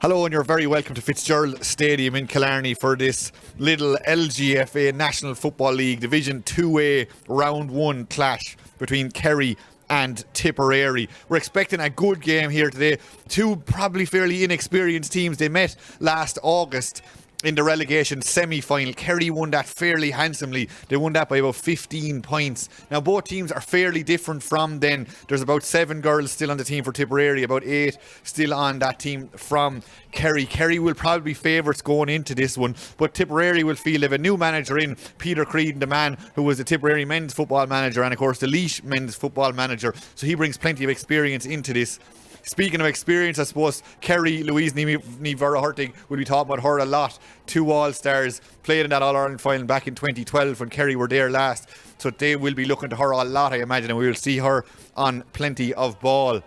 Hello, and you're very welcome to Fitzgerald Stadium in Killarney for this Lidl LGFA National Football League Division 2A Round 1 clash between Kerry and Tipperary. We're expecting a good game here today. Two probably fairly inexperienced teams. They met last August in the relegation semi-final. Kerry won that fairly handsomely. They won that by about 15 points. Now both teams are fairly different from then. There's about 7 girls still on the team for Tipperary, about 8 still on that team from Kerry. Kerry will probably be favourites going into this one, but Tipperary will feel they have a new manager in, Peter Creedon, the man who was the Tipperary men's football manager and of course the Laois men's football manager, so he brings plenty of experience into this. Speaking of experience, I suppose Kerry, Louise Ní-Mhuire-Hurtig, will be talking about her a lot. 2 All-Stars, played in that All-Ireland final back in 2012 when Kerry were there last. So they will be looking to her a lot, I imagine, and we will see her on plenty of ball.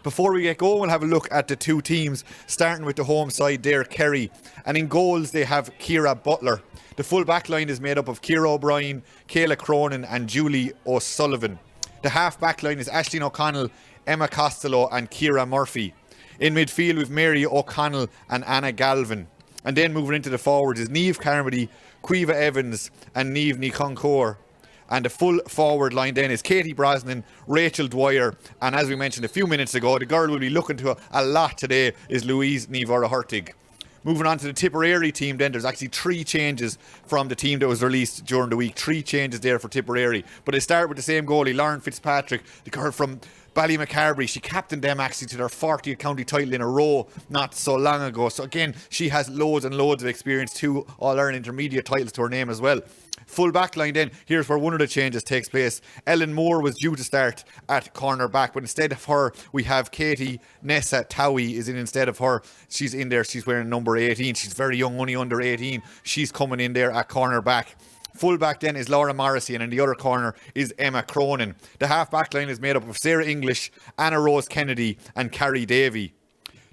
Before we get going, we'll have a look at the two teams, starting with the home side there, Kerry. And in goals, they have Ciara Butler. The full back line is made up of Ciara O'Brien, Kayla Cronin and Julie O'Sullivan. The half back line is Aisling O'Connell, Emma Costello and Ciara Murphy. In midfield with Mary O'Connell and Anna Galvin. And then moving into the forwards is Niamh Carmody, Quiva Evans and Niamh Ní-Concóir. And the full forward line then is Katie Brosnan, Rachel Dwyer, and as we mentioned a few minutes ago, the girl we'll be looking to a lot today is Louise Ní-Mhuire-Hurtig. Moving on to the Tipperary team then, there's actually 3 changes from the team that was released during the week. 3 changes there for Tipperary. But they start with the same goalie, Lauren Fitzpatrick, the girl from Ballymacarbery. She captained them actually to their 40th county title in a row not so long ago. So again, she has loads and loads of experience, 2 All-Ireland intermediate titles to her name as well. Full back line then, here's where one of the changes takes place. Ellen Moore was due to start at corner back, but instead of her, we have Katie Nessa Towie is in instead of her. She's in there, she's wearing number 18. She's very young, only under 18. She's coming in there at corner back. Full back then is Laura Morrissey, and in the other corner is Emma Cronin. The half back line is made up of Sarah English, Anna Rose Kennedy and Carrie Davey.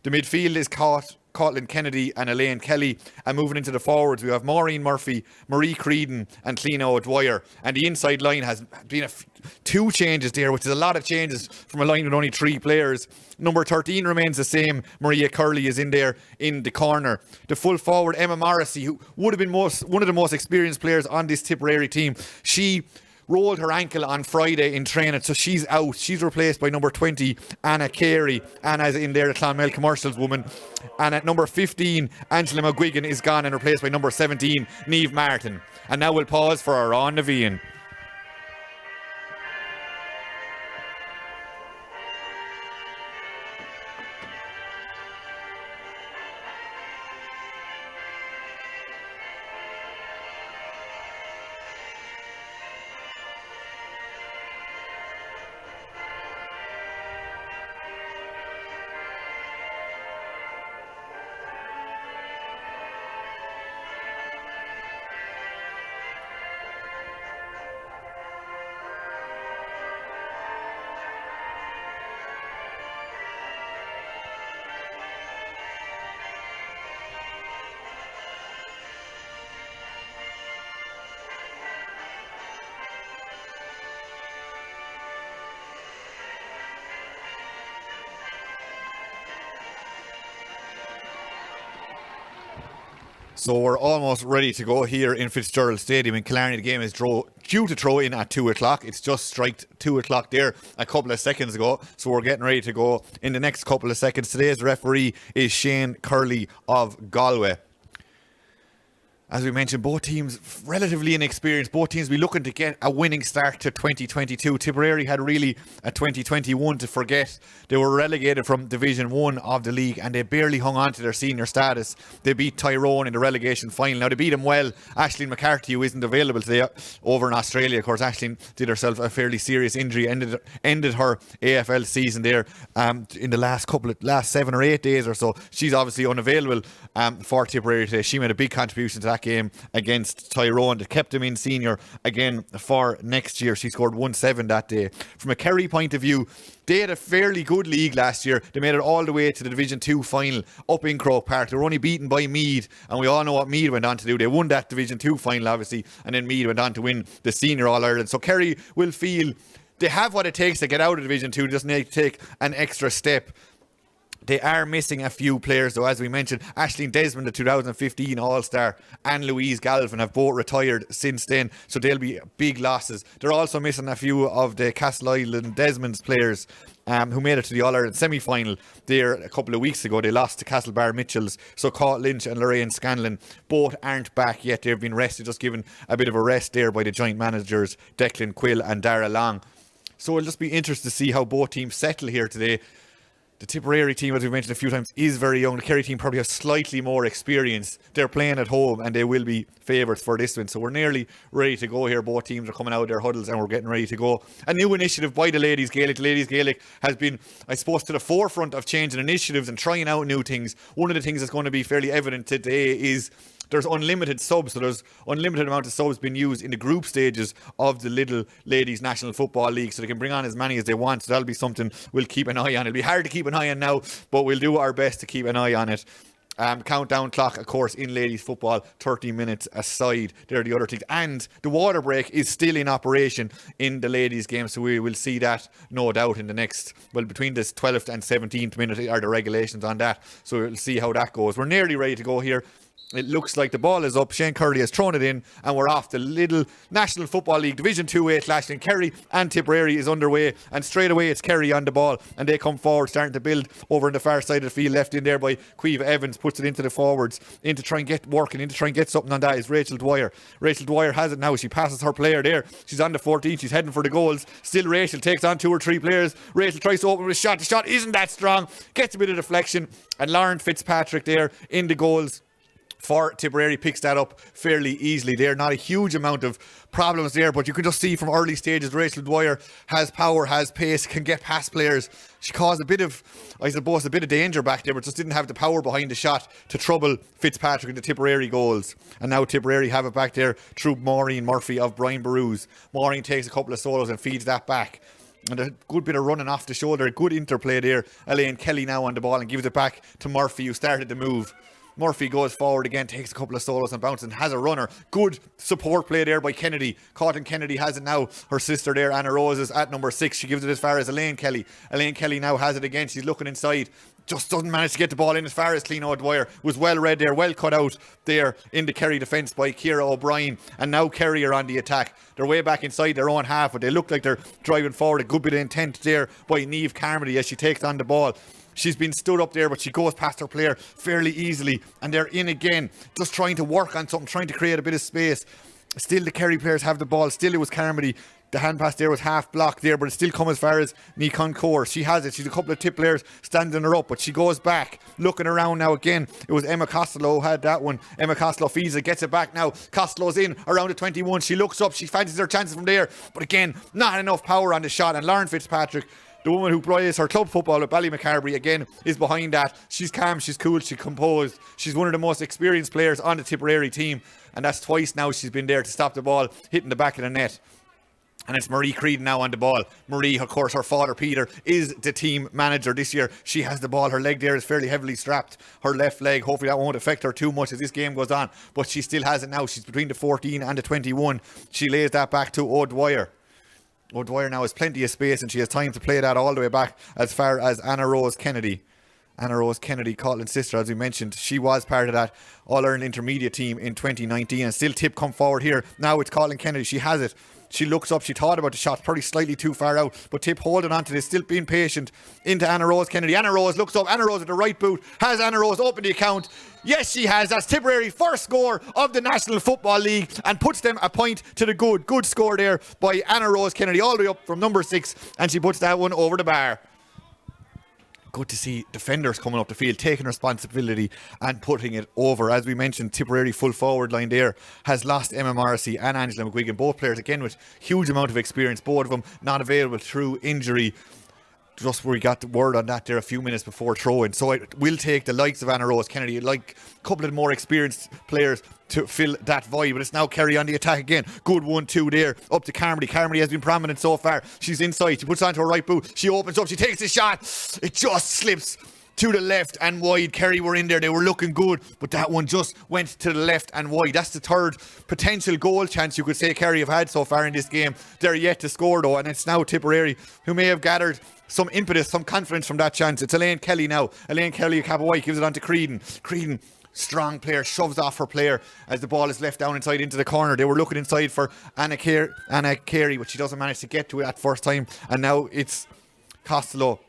The midfield is Caitlin Kennedy and Elaine Kelly, and moving into the forwards we have Maureen Murphy, Marie Creedon and Cleena O'Dwyer. And the inside line has been 2 changes there, which is a lot of changes from a line with only 3 players. Number 13 remains the same. Maria Curley is in there in the corner. The full forward Emma Morrissey, who would have been one of the most experienced players on this Tipperary team, she rolled her ankle on Friday in training, so she's out. She's replaced by number 20, Anna Carey. Anna's in there, the Clonmel Commercials woman. And at number 15, Angela McGuigan is gone and replaced by number 17, Niamh Martin. And now we'll pause for our on Navian. So we're almost ready to go here in Fitzgerald Stadium in Killarney. The game is due to throw in at 2 o'clock. It's just striked 2 o'clock there a couple of seconds ago. So we're getting ready to go in the next couple of seconds. Today's referee is Shane Curley of Galway. As we mentioned, both teams relatively inexperienced. Both teams will be looking to get a winning start to 2022. Tipperary had really a 2021 to forget. They were relegated from Division 1 of the league and they barely hung on to their senior status. They beat Tyrone in the relegation final. Now they beat them well. Aisling McCarthy, who isn't available today over in Australia. Of course, Aisling did herself a fairly serious injury, ended her AFL season there in the last 7 or 8 days or so. She's obviously unavailable for Tipperary today. She made a big contribution to that game against Tyrone that kept them in senior again for next year. She scored 1-7 that day. From a Kerry point of view, they had a fairly good league last year. They made it all the way to the Division 2 final up in Croke Park. They were only beaten by Meath, and we all know what Meath went on to do. They won that Division 2 final obviously, and then Meath went on to win the Senior All-Ireland. So Kerry will feel they have what it takes to get out of Division 2, just need to take an extra step. They are missing a few players, though, as we mentioned. Aisling Desmond, the 2015 All-Star, and Louise Galvin have both retired since then, so they'll be big losses. They're also missing a few of the Castle Island Desmond's players who made it to the All-Ireland semi-final there a couple of weeks ago. They lost to Castlebar Mitchells, so Caught Lynch and Lorraine Scanlon both aren't back yet. They've been rested, just given a bit of a rest there by the joint managers Declan Quill and Dara Long. So it'll just be interesting to see how both teams settle here today. The Tipperary team, as we've mentioned a few times, is very young. The Kerry team probably have slightly more experience. They're playing at home and they will be favourites for this one. So we're nearly ready to go here. Both teams are coming out of their huddles and we're getting ready to go. A new initiative by the Ladies Gaelic. The Ladies Gaelic has been, I suppose, to the forefront of changing initiatives and trying out new things. One of the things that's going to be fairly evident today is there's unlimited subs, so there's unlimited amount of subs being used in the group stages of the Lidl Ladies National Football League, so they can bring on as many as they want. So that'll be something we'll keep an eye on. It'll be hard to keep an eye on now, but we'll do our best to keep an eye on it. Countdown clock, of course, in ladies football, 30 minutes aside. There are the other things. And the water break is still in operation in the ladies game, so we will see that, no doubt, in the next, well, between this 12th and 17th minute are the regulations on that. So we'll see how that goes. We're nearly ready to go here. It looks like the ball is up. Shane Curley has thrown it in and we're off. The Lidl National Football League Division 2A clash in Kerry and Tipperary is underway, and straight away it's Kerry on the ball and they come forward, starting to build over on the far side of the field, left in there by Quiva Evans, puts it into the forwards, in to try and get working, in to try and get something on that is Rachel Dwyer. Rachel Dwyer has it now. She passes her player there. She's on the 14, she's heading for the goals. Still Rachel takes on 2 or 3 players. Rachel tries to open with a shot. The shot isn't that strong, gets a bit of deflection, and Lauren Fitzpatrick there in the goals for Tipperary picks that up fairly easily there. Not a huge amount of problems there, but you can just see from early stages Rachel Dwyer has power, has pace, can get past players. She caused a bit of, I suppose, a bit of danger back there, but just didn't have the power behind the shot to trouble Fitzpatrick and the Tipperary goals. And now Tipperary have it back there through Maureen Murphy of Brian Barrows. Maureen takes a couple of solos and feeds that back. And a good bit of running off the shoulder, good interplay there. Elaine Kelly now on the ball and gives it back to Murphy, who started the move. Murphy goes forward again, takes a couple of solos and bounces and has a runner. Good support play there by Kennedy. Cotton Kennedy has it now. Her sister there, Anna Rose, is at number 6. She gives it as far as Elaine Kelly. Elaine Kelly now has it again. She's looking inside. Just doesn't manage to get the ball in as far as Clean O'Dwyer. Was well read there, well cut out there in the Kerry defence by Ciara O'Brien. And now Kerry are on the attack. They're way back inside their own half, but they look like they're driving forward. A good bit of intent there by Niamh Carmody as she takes on the ball. She's been stood up there, but she goes past her player fairly easily. And they're in again, just trying to work on something, trying to create a bit of space. Still the Kerry players have the ball. Still it was Carmody. The hand pass there was half blocked there, but it still comes as far as Nikon Kaur. She has it. She's a couple of tip players standing her up, but she goes back, looking around now again. It was Emma Costello who had that one. Emma Costello feeds it, gets it back now. Costello's in around the 21. She looks up. She fancies her chances from there, but again, not enough power on the shot. And Lauren Fitzpatrick, the woman who plays her club football at Ballymacarbery, again is behind that. She's calm, she's cool, she's composed. She's one of the most experienced players on the Tipperary team, and that's twice now she's been there to stop the ball hitting the back of the net. And it's Marie Creed now on the ball. Marie, of course, her father Peter is the team manager this year. She has the ball. Her leg there is fairly heavily strapped. Her left leg, hopefully that won't affect her too much as this game goes on. But she still has it now. She's between the 14 and the 21. She lays that back to O'Dwyer. O'Dwyer now has plenty of space and she has time to play that all the way back as far as Anna Rose Kennedy. Anna Rose Kennedy, Caitlin's sister, as we mentioned, she was part of that All-Ireland intermediate team in 2019, and still Tip come forward here. Now it's Caitlin Kennedy, she has it. She looks up, she thought about the shot, probably slightly too far out, but Tip holding on to this, still being patient into Anna Rose Kennedy. Anna Rose looks up, Anna Rose at the right boot. Has Anna Rose opened the account? Yes, she has. That's Tipperary first score of the National Football League and puts them a point to the good score there by Anna Rose Kennedy, all the way up from number 6, and she puts that one over the bar. Good to see defenders coming up the field, taking responsibility and putting it over. As we mentioned, Tipperary full forward line there has lost Emma Morrissey and Angela McGuigan, both players again with huge amount of experience, both of them not available through injury. Just where we got the word on that there a few minutes before throw-in. So it will take the likes of Anna Rose Kennedy, like a couple of more experienced players to fill that void. But it's now Kerry on the attack again. Good 1-2 there. Up to Carmody. Carmody has been prominent so far. She's inside. She puts it onto her right boot. She opens up. She takes the shot. It just slips to the left and wide. Kerry were in there. They were looking good. But that one just went to the left and wide. That's the third potential goal chance you could say Kerry have had so far in this game. They're yet to score though. And it's now Tipperary who may have gathered some impetus, some confidence from that chance. It's Elaine Kelly now. Elaine Kelly, a cap of white, gives it on to Creedon. Creedon, strong player, shoves off her player as the ball is left down inside into the corner. They were looking inside for Anna Kerry, but she doesn't manage to get to it that first time. And now it's Costello.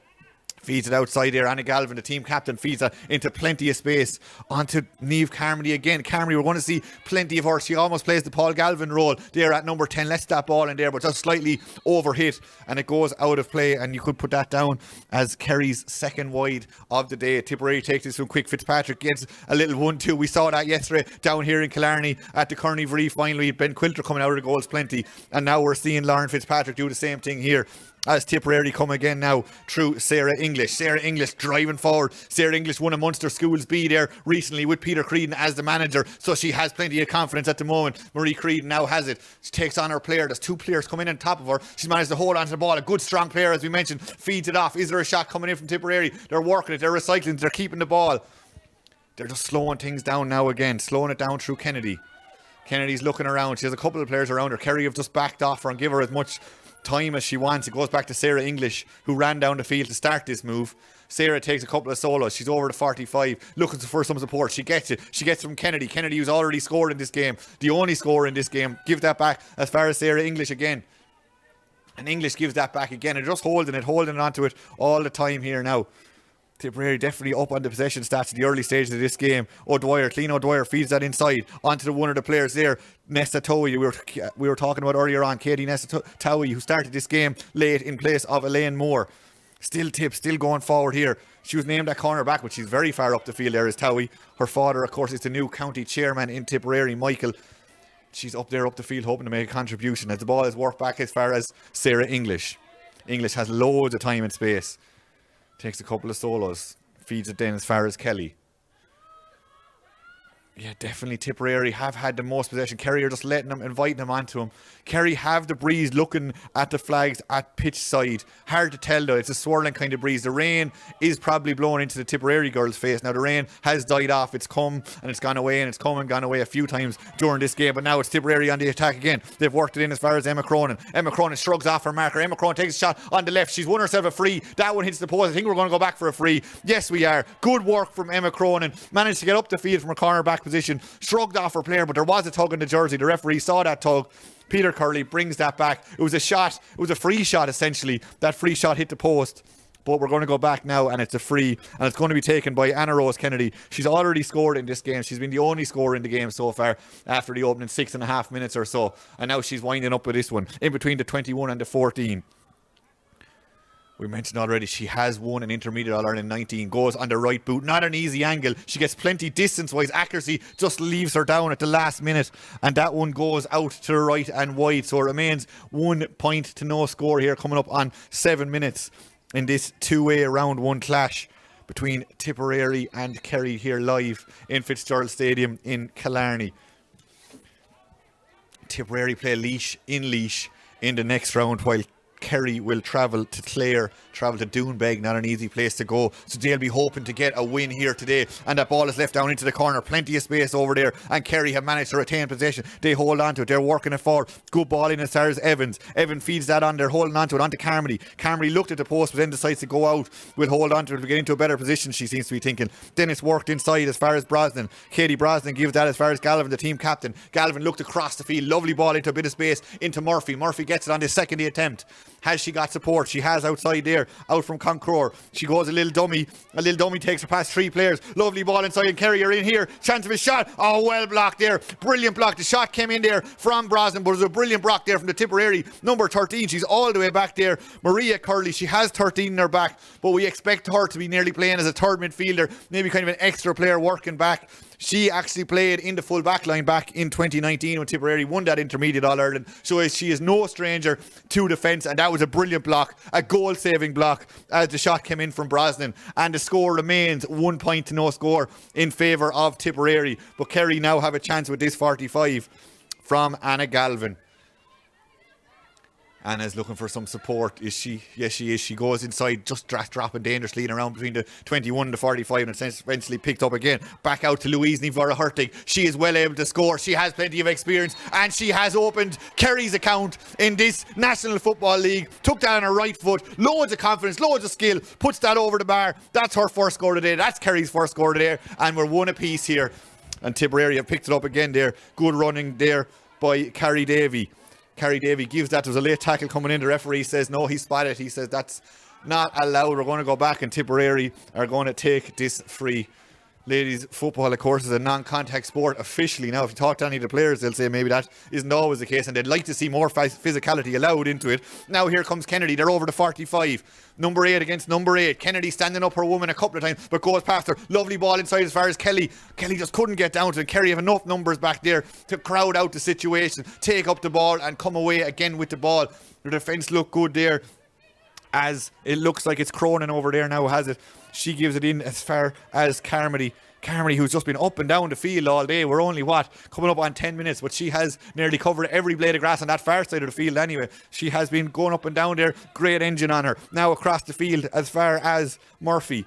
Feeds it outside there. Anna Galvin, the team captain, feeds it into plenty of space onto Niamh Carmody again. Carmody, we're going to see plenty of her. She almost plays the Paul Galvin role there at number 10. Lets that ball in there, but just slightly overhit and it goes out of play. And you could put that down as Kerry's second wide of the day. Tipperary takes this from quick. Fitzpatrick gets a little 1-2. We saw that yesterday down here in Killarney at the Kearney-Vree finally. Ben Quilter coming out of the goals plenty. And now we're seeing Lauren Fitzpatrick do the same thing here as Tipperary come again now through Sarah English. Sarah English driving forward. Sarah English won a Munster Schools B there recently with Peter Creedon as the manager, so she has plenty of confidence at the moment. Marie Creedon now has it. She takes on her player. There's two players coming in on top of her. She's managed to hold on to the ball. A good strong player, as we mentioned, feeds it off. Is there a shot coming in from Tipperary? They're working it. They're recycling. They're keeping the ball. They're just slowing things down now again. Slowing it down through Kennedy. Kennedy's looking around. She has a couple of players around her. Kerry have just backed off her and give her as much time as she wants. It goes back to Sarah English, who ran down the field to start this move. Sarah takes a couple of solos. She's over to 45, looking for some support. She gets it. She gets from Kennedy. Kennedy, who's already scored in this game, the only scorer in this game. Give that back as far as Sarah English again. And English gives that back again and just holding onto it all the time here now. Tipperary definitely up on the possession stats at the early stages of this game. Clean O'Dwyer feeds that inside onto the one of the players there, Nesta Towie. We were talking about earlier on, Katie Nesta Towie, who started this game late in place of Elaine Moore. Still going forward here. She was named at cornerback, but she's very far up the field there is Towie. Her father, of course, is the new county chairman in Tipperary, Michael. She's up there up the field hoping to make a contribution as the ball is worked back as far as Sarah English. English has loads of time and space. Takes a couple of solos. Feeds it then as far as Kelly. Yeah, definitely Tipperary have had the most possession. Kerry are just letting them, inviting them onto them. Kerry have the breeze looking at the flags at pitch side. Hard to tell though, it's a swirling kind of breeze. The rain is probably blowing into the Tipperary girls' face. Now the rain has died off, it's come and it's gone away, and it's come and gone away a few times during this game, but now it's Tipperary on the attack again. They've worked it in as far as Emma Cronin. Emma Cronin shrugs off her marker. Emma Cronin takes a shot on the left. She's won herself a free. That one hits the post. I think we're going to go back for a free. Yes, we are. Good work from Emma Cronin. Managed to get up the field from a cornerback position. Shrugged off her player, but there was a tug in the jersey. The referee saw that tug. Peter Curley brings that back. It was a shot. It was a free shot, essentially. That free shot hit the post. But we're going to go back now, and it's a free, and it's going to be taken by Anna Rose Kennedy. She's already scored in this game. She's been the only scorer in the game so far after the opening 6.5 minutes or so. And now she's winding up with this one in between the 21 and the 14. We mentioned already she has won an intermediate All-Ireland 19. Goes on the right boot. Not an easy angle. She gets plenty distance-wise. Accuracy just leaves her down at the last minute. And that one goes out to the right and wide. So it remains 1 point to no score here, coming up on 7 minutes in this two-way round one clash between Tipperary and Kerry here live in Fitzgerald Stadium in Killarney. Tipperary play Laois in the next round, while Kerry will travel to Clare, travel to Doonbeg, not an easy place to go. So they'll be hoping to get a win here today. And that ball is left down into the corner. Plenty of space over there. And Kerry have managed to retain possession. They hold on to it. They're working it forward. Good ball in as far as Evans. Evan feeds that on. They're holding on to it. On to Carmody. Carmody looked at the post, but then decides to go out. We'll hold on to it to get into a better position, she seems to be thinking. Then it's worked inside as far as Brosnan. Katie Brosnan gives that as far as Galvin, the team captain. Galvin looked across the field. Lovely ball into a bit of space into Murphy. Murphy gets it on the second attempt. Has she got support? She has outside there, out from Concrour. She goes a little dummy. A little dummy takes her past 3 players. Lovely ball inside, and Kerry are in here. Chance of a shot. Oh, well blocked there. Brilliant block. The shot came in there from Brosnan, but it was a brilliant block there from the Tipperary number 13. She's all the way back there. Maria Curley, she has 13 in her back, but we expect her to be nearly playing as a third midfielder, maybe kind of an extra player working back. She actually played in the full back line back in 2019 when Tipperary won that intermediate All-Ireland. So she is no stranger to defence, and that was a brilliant block, a goal-saving block as the shot came in from Brosnan. And the score remains 1 point to no score in favour of Tipperary. But Kerry now have a chance with this 45 from Anna Galvin. Anna's looking for some support. Is she? Yes, she is. She goes inside, just dropping dangerously and around between the 21 and the 45, and it's eventually picked up again. Back out to Louise Nivara-Hurtig. She is well able to score. She has plenty of experience, and she has opened Kerry's account in this National Football League. Took that on her right foot. Loads of confidence, loads of skill. Puts that over the bar. That's her first score today. That's Kerry's first score today, and we're one apiece here. And Tipperary have picked it up again there. Good running there by Kerry Davey. Kerry Davey gives that. There was a late tackle coming in. The referee says no, he spotted it. He says that's not allowed. We're going to go back, and Tipperary are going to take this free. Ladies football, of course, is a non-contact sport officially. Now, if you talk to any of the players, they'll say maybe that isn't always the case, and they'd like to see more physicality allowed into it. Now here comes Kennedy. They're over the 45. Number 8 against number 8. Kennedy standing up her woman a couple of times, but goes past her. Lovely ball inside as far as Kelly. Kelly just couldn't get down to it. Kerry have enough numbers back there to crowd out the situation, take up the ball, and come away again with the ball. The defence look good there, as it looks like it's Cronin over there now has it. She gives it in as far as Carmody. Carmody, who's just been up and down the field all day. We're only, coming up on 10 minutes, but she has nearly covered every blade of grass on that far side of the field anyway. She has been going up and down there. Great engine on her. Now across the field as far as Murphy.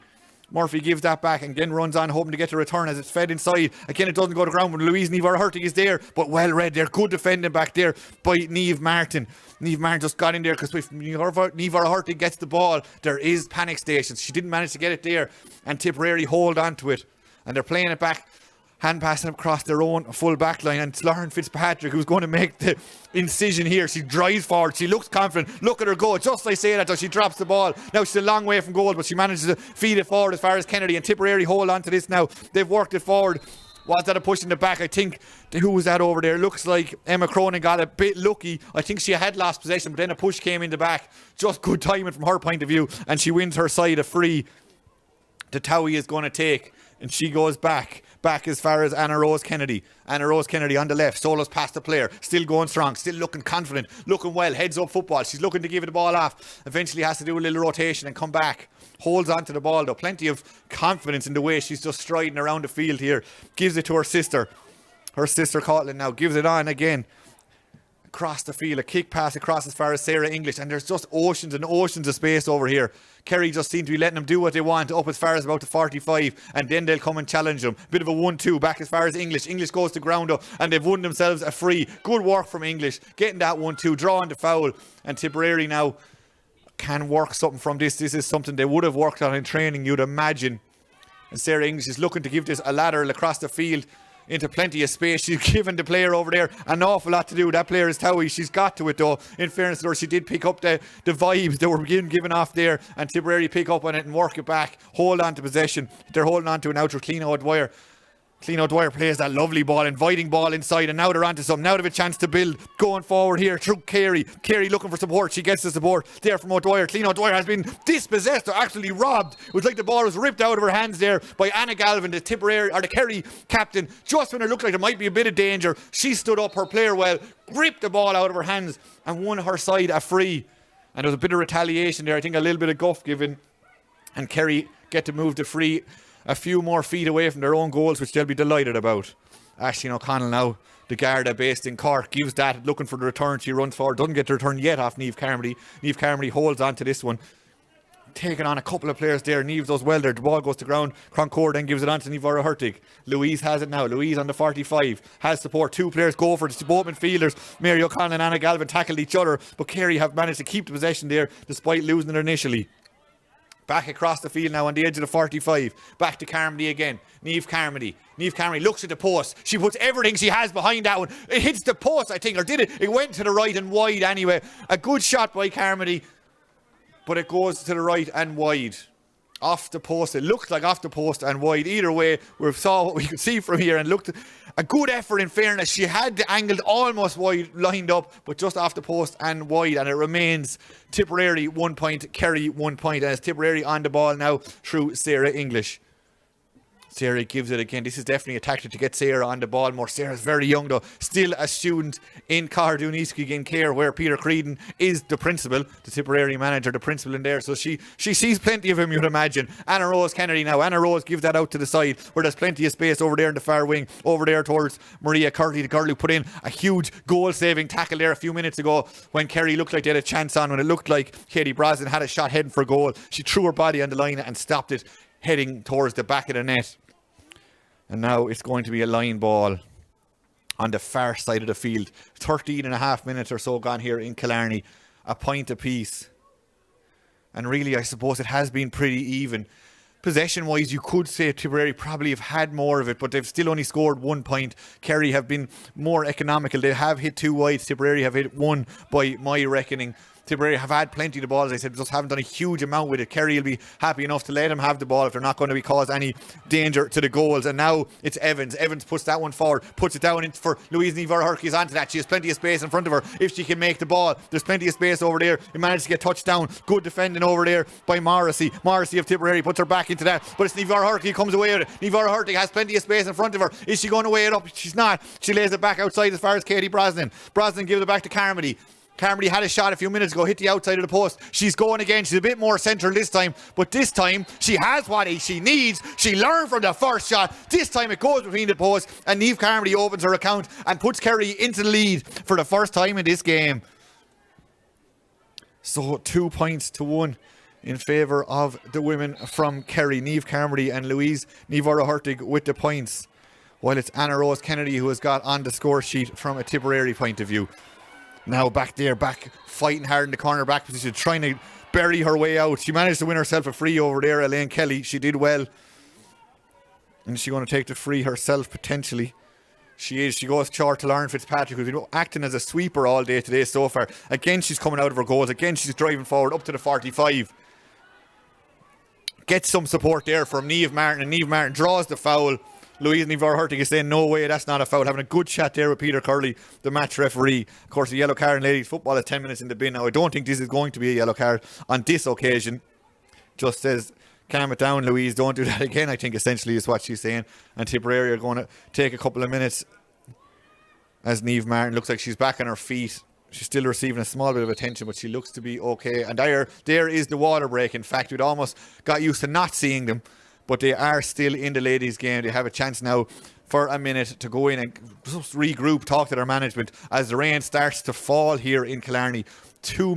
Murphy gives that back and again runs on, hoping to get the return as it's fed inside. Again, it doesn't go to ground when Louise Nivara-Hurtig is there, but well read there. Good defending back there by Niamh Martin. Niamh Martin just got in there because if Nivara-Hurtig gets the ball, there is panic stations. She didn't manage to get it there, and Tipperary hold on to it. And they're playing it back, hand passing across their own full back line. And it's Lauren Fitzpatrick who's going to make the incision here. She drives forward. She looks confident. Look at her go. Just as I say that, though, she drops the ball. Now she's a long way from goal, but she manages to feed it forward as far as Kennedy. And Tipperary hold on to this now. They've worked it forward. Was that a push in the back? I think, who was that over there? Looks like Emma Cronin got a bit lucky. I think she had lost possession, but then a push came in the back. Just good timing from her point of view. And she wins her side a free. The Towie is going to take. And she goes back as far as Anna Rose Kennedy. Anna Rose Kennedy on the left. Solos past the player. Still going strong. Still looking confident. Looking well. Heads up football. She's looking to give the ball off. Eventually has to do a little rotation and come back. Holds on to the ball though. Plenty of confidence in the way she's just striding around the field here. Gives it to her sister. Her sister Caitlin now gives it on again. Across the field, a kick pass across as far as Sarah English, and there's just oceans and oceans of space over here. Kerry just seem to be letting them do what they want up as far as about the 45, and then they'll come and challenge them. Bit of a 1-2 back as far as English. English goes to ground up, and they've won themselves a free. Good work from English, getting that 1-2, drawing the foul, and Tipperary now can work something from this. This is something they would have worked on in training, you'd imagine. And Sarah English is looking to give this a lateral across the field into plenty of space. She's given the player over there an awful lot to do. That player is Towie. She's got to it though. In fairness to her, she did pick up the vibes that were being given off there, and Tipperary pick up on it and work it back. Hold on to possession. They're holding on to it now through Cliona O'Dwyer. Cliona O'Dwyer plays that lovely ball, inviting ball inside, and now they're onto something. Now they have a chance to build. Going forward here through Kerry. Kerry looking for support. She gets the support there from O'Dwyer. Cliona O'Dwyer has been dispossessed or actually robbed. It was like the ball was ripped out of her hands there by Anna Galvin, the Tipperary or the Kerry captain. Just when it looked like there might be a bit of danger, she stood up her player well, ripped the ball out of her hands, and won her side a free. And there was a bit of retaliation there. I think a little bit of guff given, and Kerry get to move the free a few more feet away from their own goals, which they'll be delighted about. Aisling O'Connell now, the Garda based in Cork, gives that, looking for the return. She runs forward, doesn't get the return yet off Niamh Carmody. Niamh Carmody holds on to this one, taking on a couple of players there. Niamh does well there. The ball goes to ground. Croncourt then gives it on to Nivara-Hurtig. Louise has it now. Louise on the 45 has support. Two players go for it. Both midfielders, Mary O'Connell and Anna Galvin, tackled each other, but Kerry have managed to keep the possession there despite losing it initially. Back across the field now on the edge of the 45. Back to Carmody again. Niamh Carmody. Niamh Carmody looks at the post. She puts everything she has behind that one. It hits the post, I think, or did it? It went to the right and wide anyway. A good shot by Carmody, but it goes to the right and wide. Off the post. It looks like off the post and wide. Either way, we saw what we could see from here and looked. A good effort in fairness. She had the angled almost wide lined up, but just off the post and wide, and it remains Tipperary 1 point, Kerry 1 point, as Tipperary on the ball now through Sarah English. Sarah gives it again. This is definitely a tactic to get Sarah on the ball more. Sarah's very young though, still a student in Cardooniski in Care, where Peter Creedon is the principal, the Tipperary manager, the principal in there. So she sees plenty of him, you'd imagine. Anna Rose Kennedy now. Anna Rose gives that out to the side where there's plenty of space over there in the far wing, over there towards Maria Curley, the girl who put in a huge goal-saving tackle there a few minutes ago when Kerry looked like they had a chance on, when it looked like Katie Brosnan had a shot heading for goal. She threw her body on the line and stopped it, heading towards the back of the net. And now it's going to be a line ball on the far side of the field. 13 and a half minutes or so gone here in Killarney. A point apiece. And really, I suppose it has been pretty even. Possession-wise, you could say Tipperary probably have had more of it, but they've still only scored 1 point. Kerry have been more economical. They have hit 2 wides. Tipperary have hit 1 by my reckoning. Tipperary have had plenty of the ball, as I said, just haven't done a huge amount with it. Kerry will be happy enough to let them have the ball if they're not going to be cause any danger to the goals. And now it's Evans. Evans puts that one forward, puts it down for Louise Nivar-Hurkey's onto that. She has plenty of space in front of her if she can make the ball. There's plenty of space over there. He managed to get touched down. Good defending over there by Morrissey. Morrissey of Tipperary puts her back into that, but it's Nivar-Hurkey who comes away with it. Nivar-Hurkey has plenty of space in front of her. Is she going to weigh it up? She's not. She lays it back outside as far as Katie Brosnan. Brosnan gives it back to Carmody. Carmody had a shot a few minutes ago, hit the outside of the post. She's going again. She's a bit more central this time, but this time she has what she needs. She learned from the first shot. This time it goes between the posts, and Niamh Carmody opens her account and puts Kerry into the lead for the first time in this game. So 2 points to 1 in favour of the women from Kerry. Niamh Carmody and Louise Nivar-Hurkey with the points, while it's Anna Rose Kennedy who has got on the score sheet from a Tipperary point of view. Now back there, back fighting hard in the corner back position, trying to bury her way out. She managed to win herself a free over there, Elaine Kelly. She did well. And she's going to take the free herself, potentially. She is. She goes short to Lauren Fitzpatrick, who's been acting as a sweeper all day today so far. Again, she's coming out of her goals. Again, she's driving forward up to the 45. Gets some support there from Niamh Martin, and Niamh Martin draws the foul. Louise Nivar-Hurkey is saying, no way, that's not a foul. Having a good chat there with Peter Curley, the match referee. Of course, the yellow card in ladies football at 10 minutes in the bin. Now, I don't think this is going to be a yellow card on this occasion. Just says, calm it down, Louise, don't do that again, I think essentially is what she's saying. And Tipperary are going to take a couple of minutes as Niamh Martin looks like she's back on her feet. She's still receiving a small bit of attention, but she looks to be okay. And there is the water break. In fact, we'd almost got used to not seeing them, but they are still in the ladies' game. They have a chance now for a minute to go in and just regroup, talk to their management as the rain starts to fall here in Killarney. 2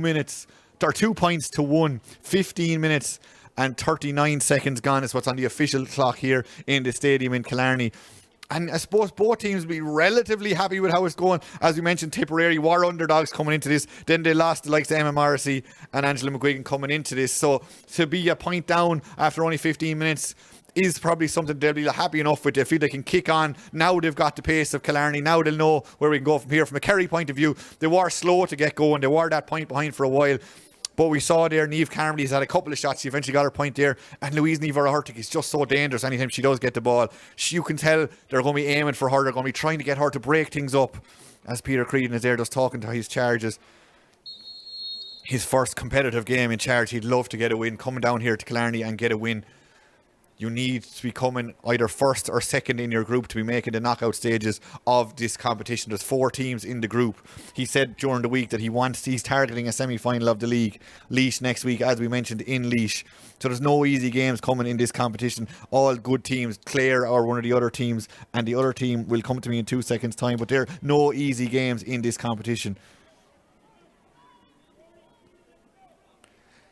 points to 1, 15 minutes and 39 seconds gone is what's on the official clock here in the stadium in Killarney. And I suppose both teams will be relatively happy with how it's going. As we mentioned, Tipperary were underdogs coming into this. Then they lost the likes of Emma Morrissey and Angela McGuigan coming into this. So to be a point down after only 15 minutes is probably something they'll be happy enough with. They feel they can kick on. Now they've got the pace of Killarney. Now they'll know where we can go from here. From a Kerry point of view, they were slow to get going. They were that point behind for a while. But we saw there, Niamh Carmody's had a couple of shots. She eventually got her point there. And Louise Nivar-Hurkey is just so dangerous anytime she does get the ball. You can tell they're going to be aiming for her. They're going to be trying to get her to break things up. As Peter Creedon is there just talking to his charges. His first competitive game in charge. He'd love to get a win. Coming down here to Killarney and get a win. You need to be coming either first or second in your group to be making the knockout stages of this competition. There's 4 teams in the group. He said during the week that he's targeting a semi-final of the league. Laois next week, as we mentioned, in Laois. So there's no easy games coming in this competition. All good teams. Clare are one of the other teams, and the other team will come to me in 2 seconds' time. But there are no easy games in this competition.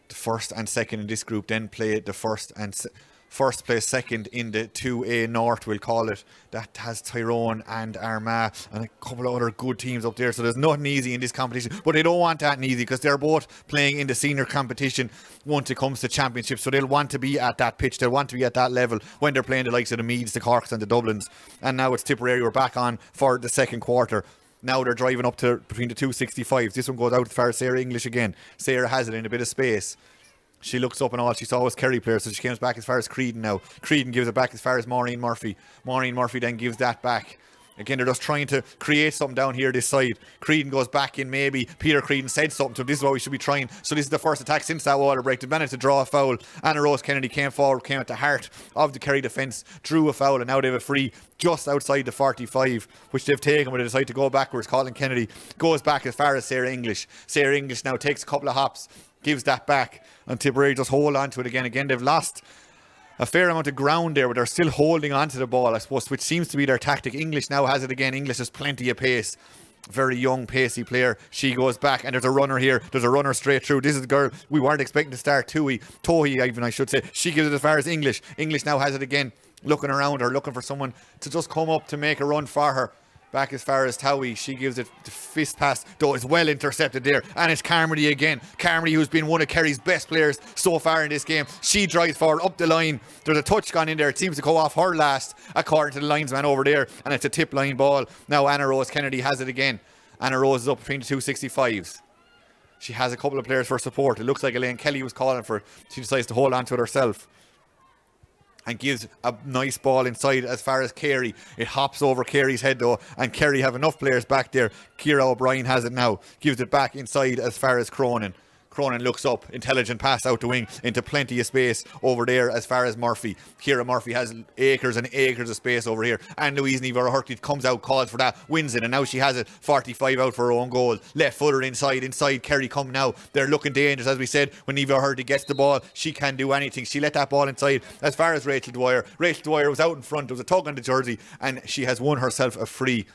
The first and second in this group then play the first place second in the 2A North, we'll call it. That has Tyrone and Armagh and a couple of other good teams up there. So there's nothing easy in this competition. But they don't want that easy because they're both playing in the senior competition once it comes to championships. So they'll want to be at that pitch. They'll want to be at that level when they're playing the likes of the Meads, the Corks and the Dublins. And now it's Tipperary. We're back on for the second quarter. Now they're driving up to between the 265s. This one goes out as far as Sarah English again. Sarah has it in a bit of space. She looks up and all she saw was Kerry players, so she comes back as far as Creedon now. Creedon gives it back as far as Maureen Murphy. Maureen Murphy then gives that back Again, they're just trying to create something down here this side. Creedon goes back in maybe. Peter Creedon said something to him. This is what we should be trying. So this is the first attack since that water break. They managed to draw a foul. Anna Rose Kennedy came forward, came at the heart of the Kerry defence, drew a foul, and now they have a free just outside the 45, which they've taken, but they decide to go backwards. Colin Kennedy goes back as far as Sarah English. Sarah English now takes a couple of hops, gives that back, and Tipperary just hold on to it again. Again, they've lost a fair amount of ground there, but they're still holding on to the ball, I suppose, which seems to be their tactic. English now has it again. English has plenty of pace. Very young, pacey player. She goes back, and there's a runner here. There's a runner straight through. This is the girl we weren't expecting to start. Tohi, even I should say. She gives it as far as English. English now has it again. Looking around her, looking for someone to just come up to make a run for her. Back as far as Towie, she gives it the fist pass, though it's well intercepted there. And it's Carmody again. Carmody, who's been one of Kerry's best players so far in this game. She drives forward up the line. There's a touch gone in there. It seems to go off her last, according to the linesman over there. And it's a tip line ball. Now Anna Rose Kennedy has it again. Anna Rose is up between the 265s. She has a couple of players for support. It looks like Elaine Kelly was calling for it. She decides to hold on to it herself. And gives a nice ball inside as far as Kerry. It hops over Kerry's head though, and Kerry have enough players back there. Ciara O'Brien has it now. Gives it back inside as far as Cronin. Cronin looks up, intelligent pass out the wing into plenty of space over there as far as Murphy. Ciara Murphy has acres and acres of space over here, and Louise Neva-Hurtig comes out, calls for that, wins it, and now she has it 45 out for her own goal. Left footer inside Kerry come now. They're looking dangerous, as we said. When Neva-Hurtig gets the ball, she can do anything. She let that ball inside as far as Rachel Dwyer. Rachel Dwyer was out in front. There was a tug on the jersey, and she has won herself a free.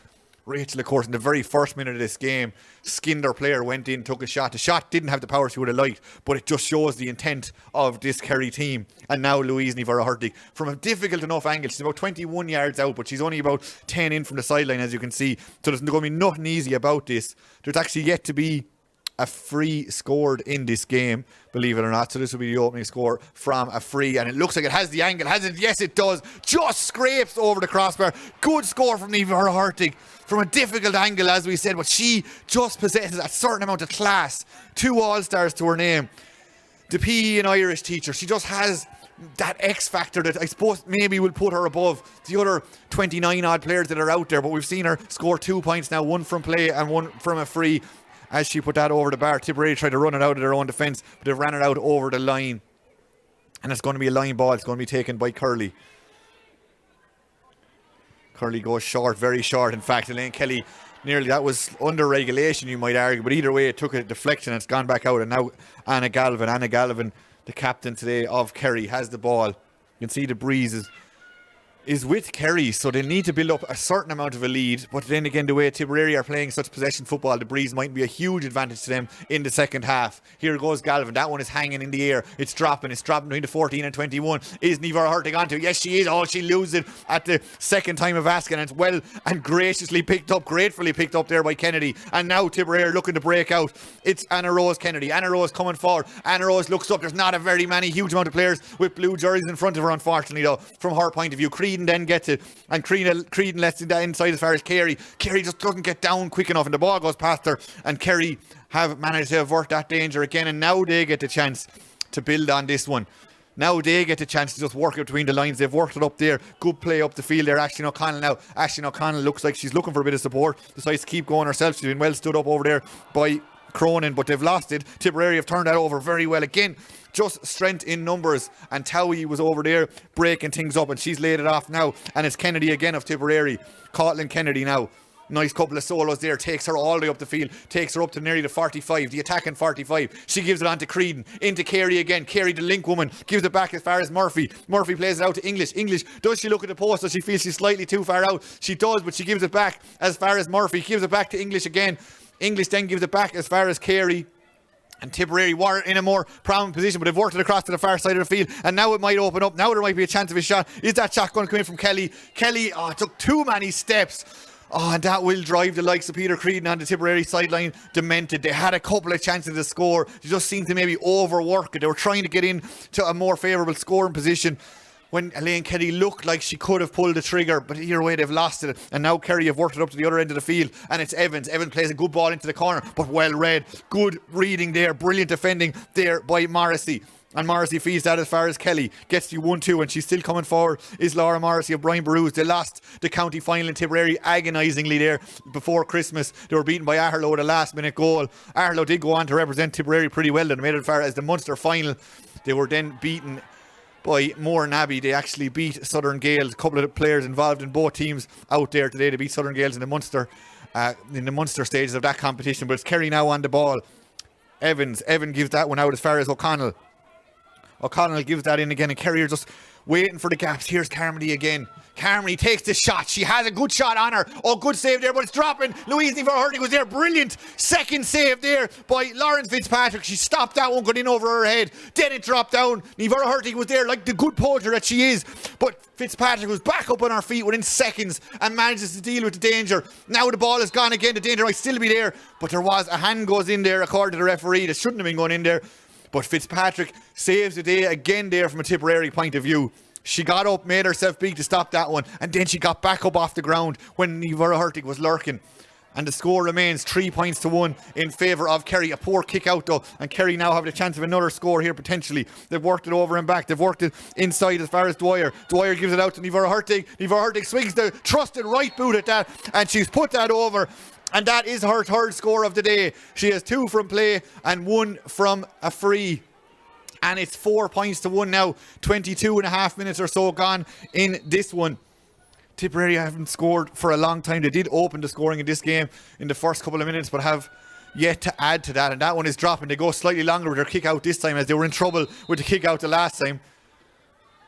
Rachel, of course, in the very first minute of this game, skinned her player, went in, took a shot. The shot didn't have the power she would have liked, but it just shows the intent of this Kerry team. And now Louise Neva-Hurtig, from a difficult enough angle, she's about 21 yards out, but she's only about 10 in from the sideline, as you can see. So there's going to be nothing easy about this. There's actually yet to be a free scored in this game, believe it or not. So this will be the opening score from a free, and it looks like it has the angle. Has it? Yes, it does. Just scrapes over the crossbar. Good score from Neva-Hurtig from a difficult angle, as we said, but she just possesses a certain amount of class. 2 All-Stars to her name. The PE and Irish teacher. She just has that X factor that I suppose maybe will put her above the other 29 odd players that are out there. But we've seen her score 2 points now, 1 from play and 1 from a free. As she put that over the bar, Tipperary tried to run it out of their own defence, but they ran it out over the line. And it's going to be a line ball. It's going to be taken by Curley. Curley goes short, very short. In fact, Elaine Kelly, nearly that was under regulation, you might argue. But either way, it took a deflection and it's gone back out. And now Anna Galvin, the captain today of Kerry, has the ball. You can see the breeze is with Kerry, so they need to build up a certain amount of a lead. But then again, the way Tipperary are playing such possession football, the breeze might be a huge advantage to them in the second half. Here goes Galvin. That one is hanging in the air. It's dropping between the 14 and 21. Is Neva-Hurtig onto it? Yes, she is. Oh, she loses it at the second time of asking, and it's well and graciously picked up, gratefully picked up there by Kennedy. And now Tipperary are looking to break out. It's Anna Rose Kennedy. Anna Rose coming forward. Anna Rose looks up. There's not a very huge amount of players with blue jerseys in front of her, unfortunately, though, from her point of view. Creedon then gets it, and Creedon lets it inside as far as Kerry. Kerry just doesn't get down quick enough, and the ball goes past her, and Kerry have managed to avert that danger again, and now they get the chance to build on this one. Now they get the chance to just work it between the lines. They've worked it up there. Good play up the field there. Aisling O'Connell now. Aisling O'Connell looks like she's looking for a bit of support. Decides to keep going herself. She's been well stood up over there by Cronin, but they've lost it. Tipperary have turned that over very well again. Just strength in numbers, and Towie was over there breaking things up, and she's laid it off now, and it's Kennedy again of Tipperary. Caitlin Kennedy now. Nice couple of solos there, takes her all the way up the field, takes her up to nearly the 45, the attacking 45. She gives it on to Creedon, into Kerry again. Kerry, the link woman, gives it back as far as Murphy. Murphy plays it out to English. English, does she look at the post? Does she feel she's slightly too far out? She does, but she gives it back as far as Murphy. Gives it back to English again. English then gives it back as far as Kerry. And Tipperary were in a more prominent position, but they've worked it across to the far side of the field, and now it might open up. Now there might be a chance of a shot. Is that shot going to come in from Kelly? Kelly, took too many steps. And that will drive the likes of Peter Creedon on the Tipperary sideline demented. They had a couple of chances to score. They just seemed to maybe overwork it. They were trying to get in to a more favourable scoring position when Elaine Kelly looked like she could have pulled the trigger, but either way they've lost it. And now Kerry have worked it up to the other end of the field, and it's Evans. Evans plays a good ball into the corner, but well read. Good reading there, brilliant defending there by Morrissey. And Morrissey feeds that as far as Kelly. Gets you 1-2, and she's still coming forward is Laura Morrissey of Brian Barrows. They lost the county final in Tipperary agonisingly there before Christmas. They were beaten by Aherlow with a last minute goal. Aherlow did go on to represent Tipperary pretty well. They made it as far as the Munster final. They were then beaten by Moore Abbey. They actually beat Southern Gales. A couple of the players involved in both teams out there today. They beat Southern Gales in the Munster stages of that competition. But it's Kerry now on the ball. Evan gives that one out as far as O'Connell. O'Connell gives that in again, and Kerry are just waiting for the gaps. Here's Carmody again. Carmody takes the shot. She has a good shot on her. Oh, good save there, but it's dropping. Louise Never-Hurtig was there. Brilliant second save there by Lawrence Fitzpatrick. She stopped that one, going in over her head. Then it dropped down. Never-Hurtig was there like the good poacher that she is. But Fitzpatrick was back up on her feet within seconds and manages to deal with the danger. Now the ball is gone again. The danger might still be there, but there was a hand goes in there according to the referee. That shouldn't have been going in there. But Fitzpatrick saves the day again there from a Tipperary point of view. She got up, made herself big to stop that one, and then she got back up off the ground when Never-Hurtig was lurking. And the score remains 3-1 in favour of Kerry. A poor kick out though, and Kerry now have the chance of another score here potentially. They've worked it over and back. They've worked it inside as far as Dwyer. Dwyer gives it out to Never-Hurtig. Never-Hurtig swings the trusted right boot at that, and she's put that over. And that is her third score of the day. She has 2 from play and 1 from a free. And it's 4-1 now. 22 and a half minutes or so gone in this one. Tipperary haven't scored for a long time. They did open the scoring in this game in the first couple of minutes, but have yet to add to that. And that one is dropping. They go slightly longer with their kick out this time, as they were in trouble with the kick out the last time.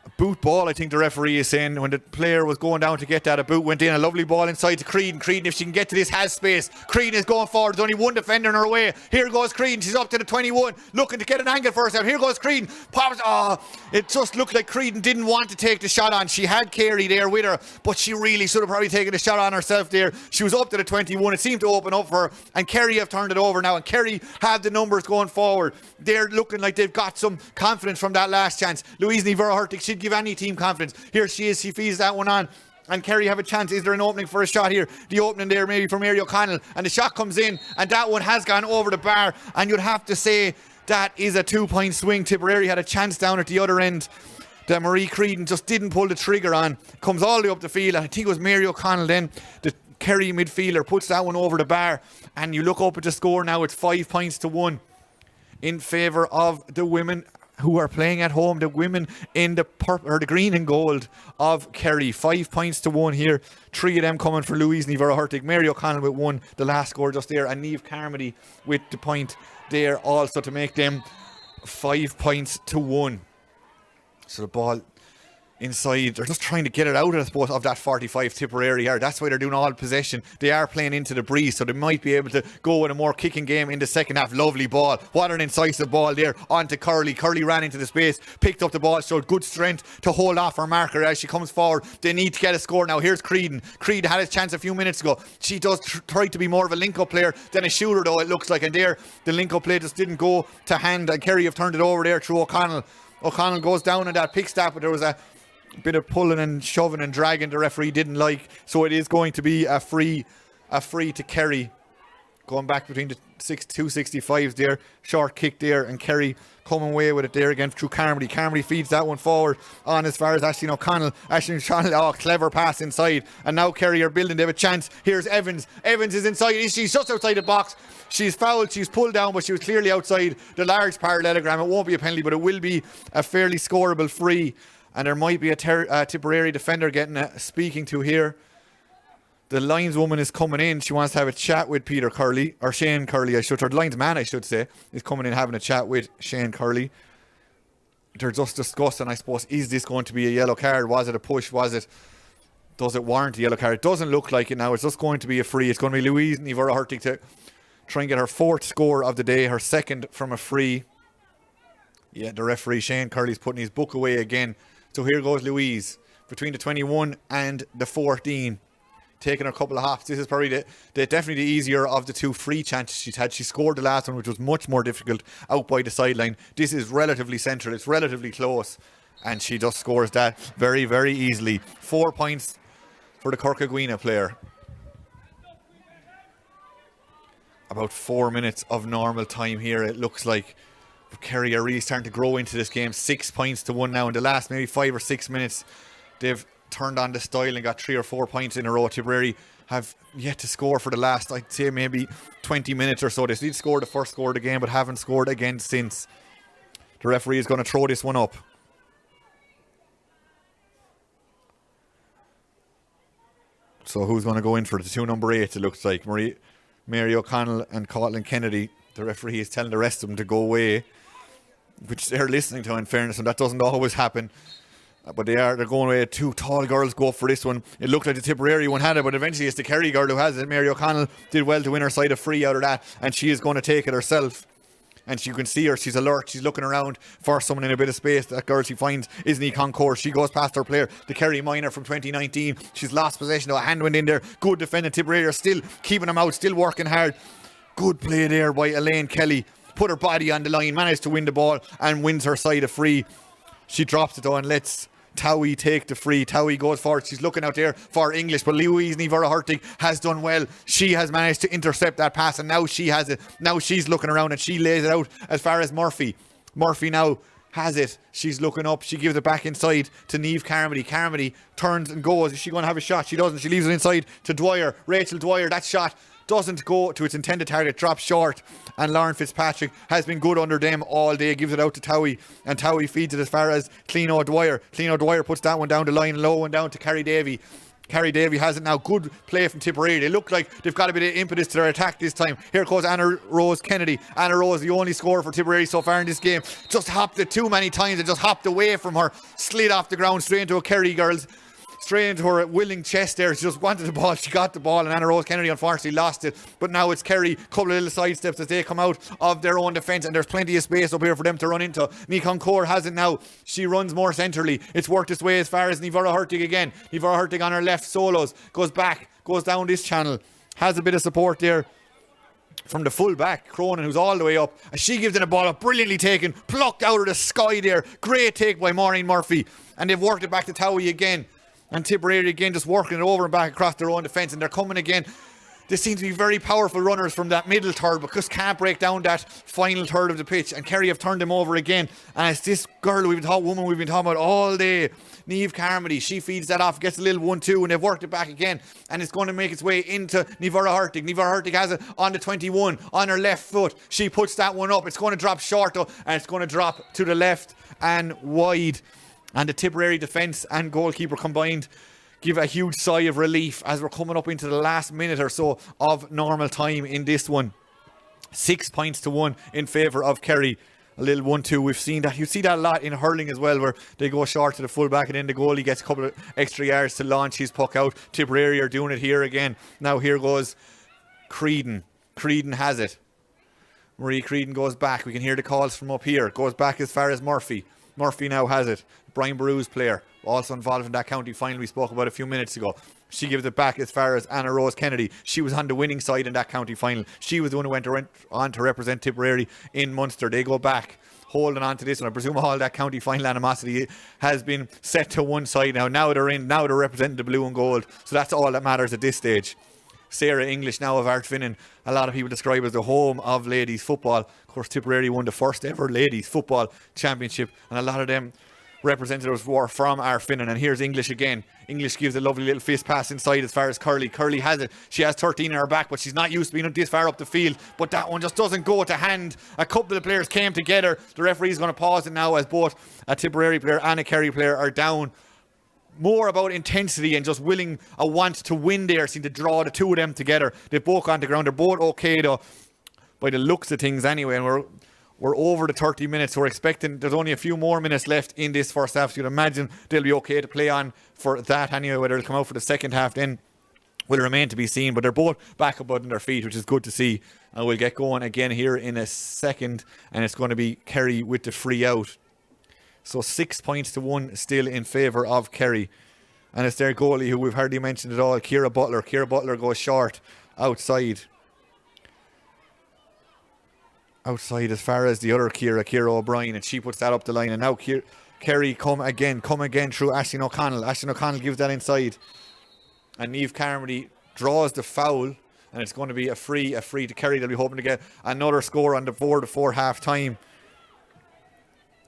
A boot ball, I think the referee is saying, when the player was going down to get that. A boot went in, a lovely ball inside to Creedon. Creedon, if she can get to this, has space. Creedon is going forward. There's only one defender in her way. Here goes Creedon. She's up to the 21, looking to get an angle for herself. Here goes Creedon. Pops. Oh, it just looked like Creedon didn't want to take the shot on. She had Kerry there with her, but she really should have probably taken the shot on herself there. She was up to the 21. It seemed to open up for her, and Kerry have turned it over now, and Kerry have the numbers going forward. They're looking like they've got some confidence from that last chance. Louise Never-Hurtig should give any team confidence. Here she is. She feeds that one on, and Kerry have a chance. Is there an opening for a shot here? The opening there maybe from Mary O'Connell, and the shot comes in, and that one has gone over the bar, and you'd have to say that is a 2-point swing. Tipperary had a chance down at the other end that Marie Creedon just didn't pull the trigger on. Comes all the way up the field, and I think it was Mary O'Connell then, the Kerry midfielder, puts that one over the bar, and you look up at the score now. It's 5-1 in favour of the women who are playing at home, the women in the purple, or the green and gold of Kerry. 5-1 here. 3 of them coming for Louise Never-Hurtig. Mary O'Connell with 1, the last score just there, and Niamh Carmody with the point there also to make them 5-1. So the ball inside, they're just trying to get it out, I suppose, of that 45 Tipperary yard. That's why they're doing all possession. They are playing into the breeze, so they might be able to go with a more kicking game in the second half. Lovely ball. What an incisive ball there onto Curly. Curly ran into the space, picked up the ball, showed good strength to hold off her marker as she comes forward. They need to get a score now. Here's Creedon. Creedon had his chance a few minutes ago. She does try to be more of a link-up player than a shooter, though, it looks like. And there, the link-up play just didn't go to hand, and Kerry have turned it over there through O'Connell. O'Connell goes down on that pick stop, but there was a bit of pulling and shoving and dragging the referee didn't like, so it is going to be a free to Kerry, going back between the 265s there. Short kick there, and Kerry coming away with it there again through Carmody. Carmody feeds that one forward on as far as Aisling O'Connell. Oh, clever pass inside, and now Kerry are building. They have a chance. Here's Evans. Evans is inside. She's just outside the box. She's fouled. She's pulled down, but she was clearly outside the large parallelogram. It won't be a penalty, but it will be a fairly scoreable free. And there might be a Tipperary defender getting speaking to here. The lineswoman is coming in. She wants to have a chat with Peter Curley, or Shane Curley, or the linesman, I should say, is coming in having a chat with Shane Curley. They're just discussing, I suppose, is this going to be a yellow card? Was it a push? Does it warrant a yellow card? It doesn't look like it now. It's just going to be a free. It's going to be Louise Never-Hurtig to try and get her 4th score of the day, her 2nd from a free. Yeah, the referee, Shane Curley's putting his book away again. So here goes Louise between the 21 and the 14, taking a couple of hops. This is probably definitely the easier of the 2 free chances she's had. She scored the last one, which was much more difficult out by the sideline. This is relatively central. It's relatively close, and she just scores that very, very easily. 4 points for the Corcaguina player. About 4 minutes of normal time here, it looks like. Kerry are really starting to grow into this game. 6 points to 1 now. In the last maybe 5 or 6 minutes, they've turned on the style and got 3 or 4 points in a row. Tipperary have yet to score for the last, I'd say, maybe 20 minutes or so. They did score the first score of the game, but haven't scored again since. The referee is going to throw this one up. So who's going to go in for the 2 number 8? It looks like Mary O'Connell and Caitlin Kennedy. The referee is telling the rest of them to go away, which they're listening to, in fairness, and that doesn't always happen. But they're going away. 2 tall girls go for this one. It looked like the Tipperary one had it, but eventually it's the Kerry girl who has it. Mary O'Connell did well to win her side a free out of that, and she is going to take it herself. And you can see her, she's alert, she's looking around for someone in a bit of space. That girl she finds is Niamh Concourt. She goes past her player, the Kerry minor from 2019. She's lost possession, a hand went in there. Good defending. Tipperary are still keeping them out, still working hard. Good play there by Elaine Kelly. Put her body on the line, managed to win the ball and wins her side a free. She drops it though and lets Towie take the free. Towie goes forward. She's looking out there for English, but Louise Nivara-Hurtig has done well. She has managed to intercept that pass, and now she has it. Now she's looking around and she lays it out as far as Murphy. Murphy now has it. She's looking up. She gives it back inside to Niamh Carmody. Carmody turns and goes. Is she going to have a shot? She doesn't. She leaves it inside to Dwyer. Rachel Dwyer. That shot doesn't go to its intended target, drops short, and Lauren Fitzpatrick has been good under them all day, gives it out to Towie, and Towie feeds it as far as Clean O'Dwyer. Clean O'Dwyer puts that one down the line, low and down to Carrie Davey. Carrie Davey has it now. Good play from Tipperary. They look like they've got a bit of impetus to their attack this time. Here goes Anna Rose Kennedy. Anna Rose, the only scorer for Tipperary so far in this game, just hopped it too many times and just hopped away from her, slid off the ground straight into a Kerry girl's, straight into her willing chest there. She just wanted the ball. She got the ball, and Anna Rose Kennedy unfortunately lost it. But now it's Kerry. Couple of little side steps as they come out of their own defence, and there's plenty of space up here for them to run into. Niamh Concourt has it now. She runs more centrally. It's worked its way as far as Nivara-Hurtig again. Nivara-Hurtig on her left solos. Goes back. Goes down this channel. Has a bit of support there from the full back, Cronin, who's all the way up. And she gives it a ball up. Brilliantly taken. Plucked out of the sky there. Great take by Maureen Murphy. And they've worked it back to Towie again. And Tipperary again just working it over and back across their own defence, and they're coming again. They seem to be very powerful runners from that middle third, but just can't break down that final third of the pitch. And Kerry have turned them over again. And it's this girl we've been talking about all day, Niamh Carmody. She feeds that off, gets a little 1-2, and they've worked it back again. And it's going to make its way into Nivara-Hurtig. Nivara-Hurtig has it on the 21, on her left foot. She puts that one up. It's going to drop short though, and it's going to drop to the left and wide. And the Tipperary defence and goalkeeper combined give a huge sigh of relief as we're coming up into the last minute or so of normal time in this one. 6 points to 1 in favour of Kerry. A little 1-2. We've seen that. You see that a lot in hurling as well, where they go short to the full back and then the goalie gets a couple of extra yards to launch his puck out. Tipperary are doing it here again. Now here goes Creedon. Creedon has it. Marie Creedon goes back. We can hear the calls from up here. Goes back as far as Murphy. Murphy now has it. Brian Barew's player, also involved in that county final we spoke about a few minutes ago. She gives it back as far as Anna Rose Kennedy. She was on the winning side in that county final. She was the one who went on to represent Tipperary in Munster. They go back, holding on to this one. I presume all that county final animosity has been set to one side now. Now they're representing the blue and gold. So that's all that matters at this stage. Sarah English now of Artfinnan. A lot of people describe as the home of ladies football. Of course, Tipperary won the first ever ladies football championship, and a lot of them representatives were from Artfinnan. And here's English again. English gives a lovely little fist pass inside as far as Curly. Curly has it. She has 13 in her back, but she's not used to being this far up the field. But that one just doesn't go to hand. A couple of the players came together. The referee's going to pause it now as both a Tipperary player and a Kerry player are down. More about intensity and just a want to win there, seem to draw the two of them together. They've both gone to ground. They're both okay though, by the looks of things anyway. And we're over the 30 minutes. So we're expecting there's only a few more minutes left in this first half. So you'd imagine they'll be okay to play on for that anyway. Whether it'll come out for the second half then will remain to be seen. But they're both back up on their feet, which is good to see. And we'll get going again here in a second. And it's going to be Kerry with the free out. So 6 points to 1 still in favour of Kerry. And it's their goalie who we've hardly mentioned at all, Ciara Butler. Ciara Butler goes short outside. Outside as far as the other Ciara O'Brien. And she puts that up the line. And now Kerry come again through Aisling O'Connell. Aisling O'Connell gives that inside. And Niamh Carmody draws the foul. And it's going to be a free to Kerry. They'll be hoping to get another score on the board before half time.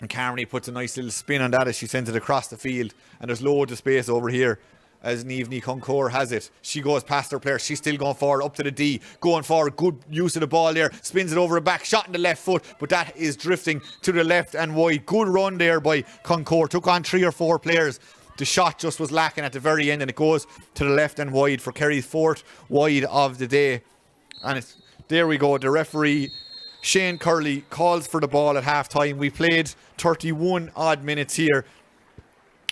And Carney puts a nice little spin on that as she sends it across the field. And there's loads of space over here as Niamh Concour has it. She goes past her player. She's still going forward up to the D. Going forward. Good use of the ball there. Spins it over the back. Shot in the left foot. But that is drifting to the left and wide. Good run there by Concour. Took on 3 or 4 players. The shot just was lacking at the very end, and it goes to the left and wide for Kerry's 4th wide of the day. And there we go. The referee, Shane Curley, calls for the ball at half time. We played 31 odd minutes here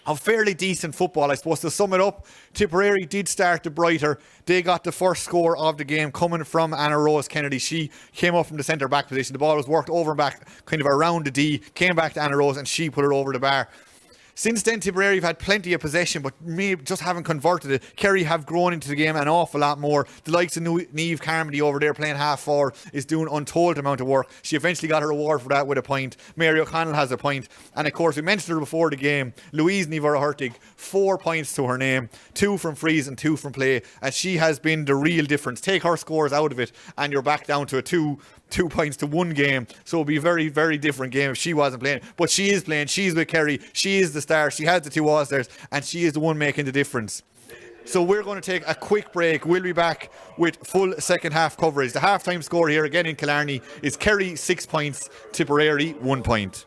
of fairly decent football, I suppose. To sum it up, Tipperary did start the brighter. They got the first score of the game coming from Anna Rose Kennedy. She came up from the centre back position. The ball was worked over and back, kind of around the D, came back to Anna Rose, and she put it over the bar. Since then, Tipperary have had plenty of possession, but maybe just haven't converted it. Kerry have grown into the game an awful lot more. The likes of Niamh Carmody over there playing half forward is doing untold amount of work. She eventually got her reward for that with a point. Mary O'Connell has a point. And of course, we mentioned her before the game, Louise Nivora-Hurtig, 4 points to her name, 2 from frees and 2 from play. And she has been the real difference. Take her scores out of it and you're back down to a 2 points to 1 game. So it'll be a very, very different game if she wasn't playing. But she is playing. She's with Kerry. She is the star. She has the 2 All-Stars. And she is the one making the difference. So we're going to take a quick break. We'll be back with full second half coverage. The halftime score here again in Killarney is Kerry 6 points, Tipperary 1 point.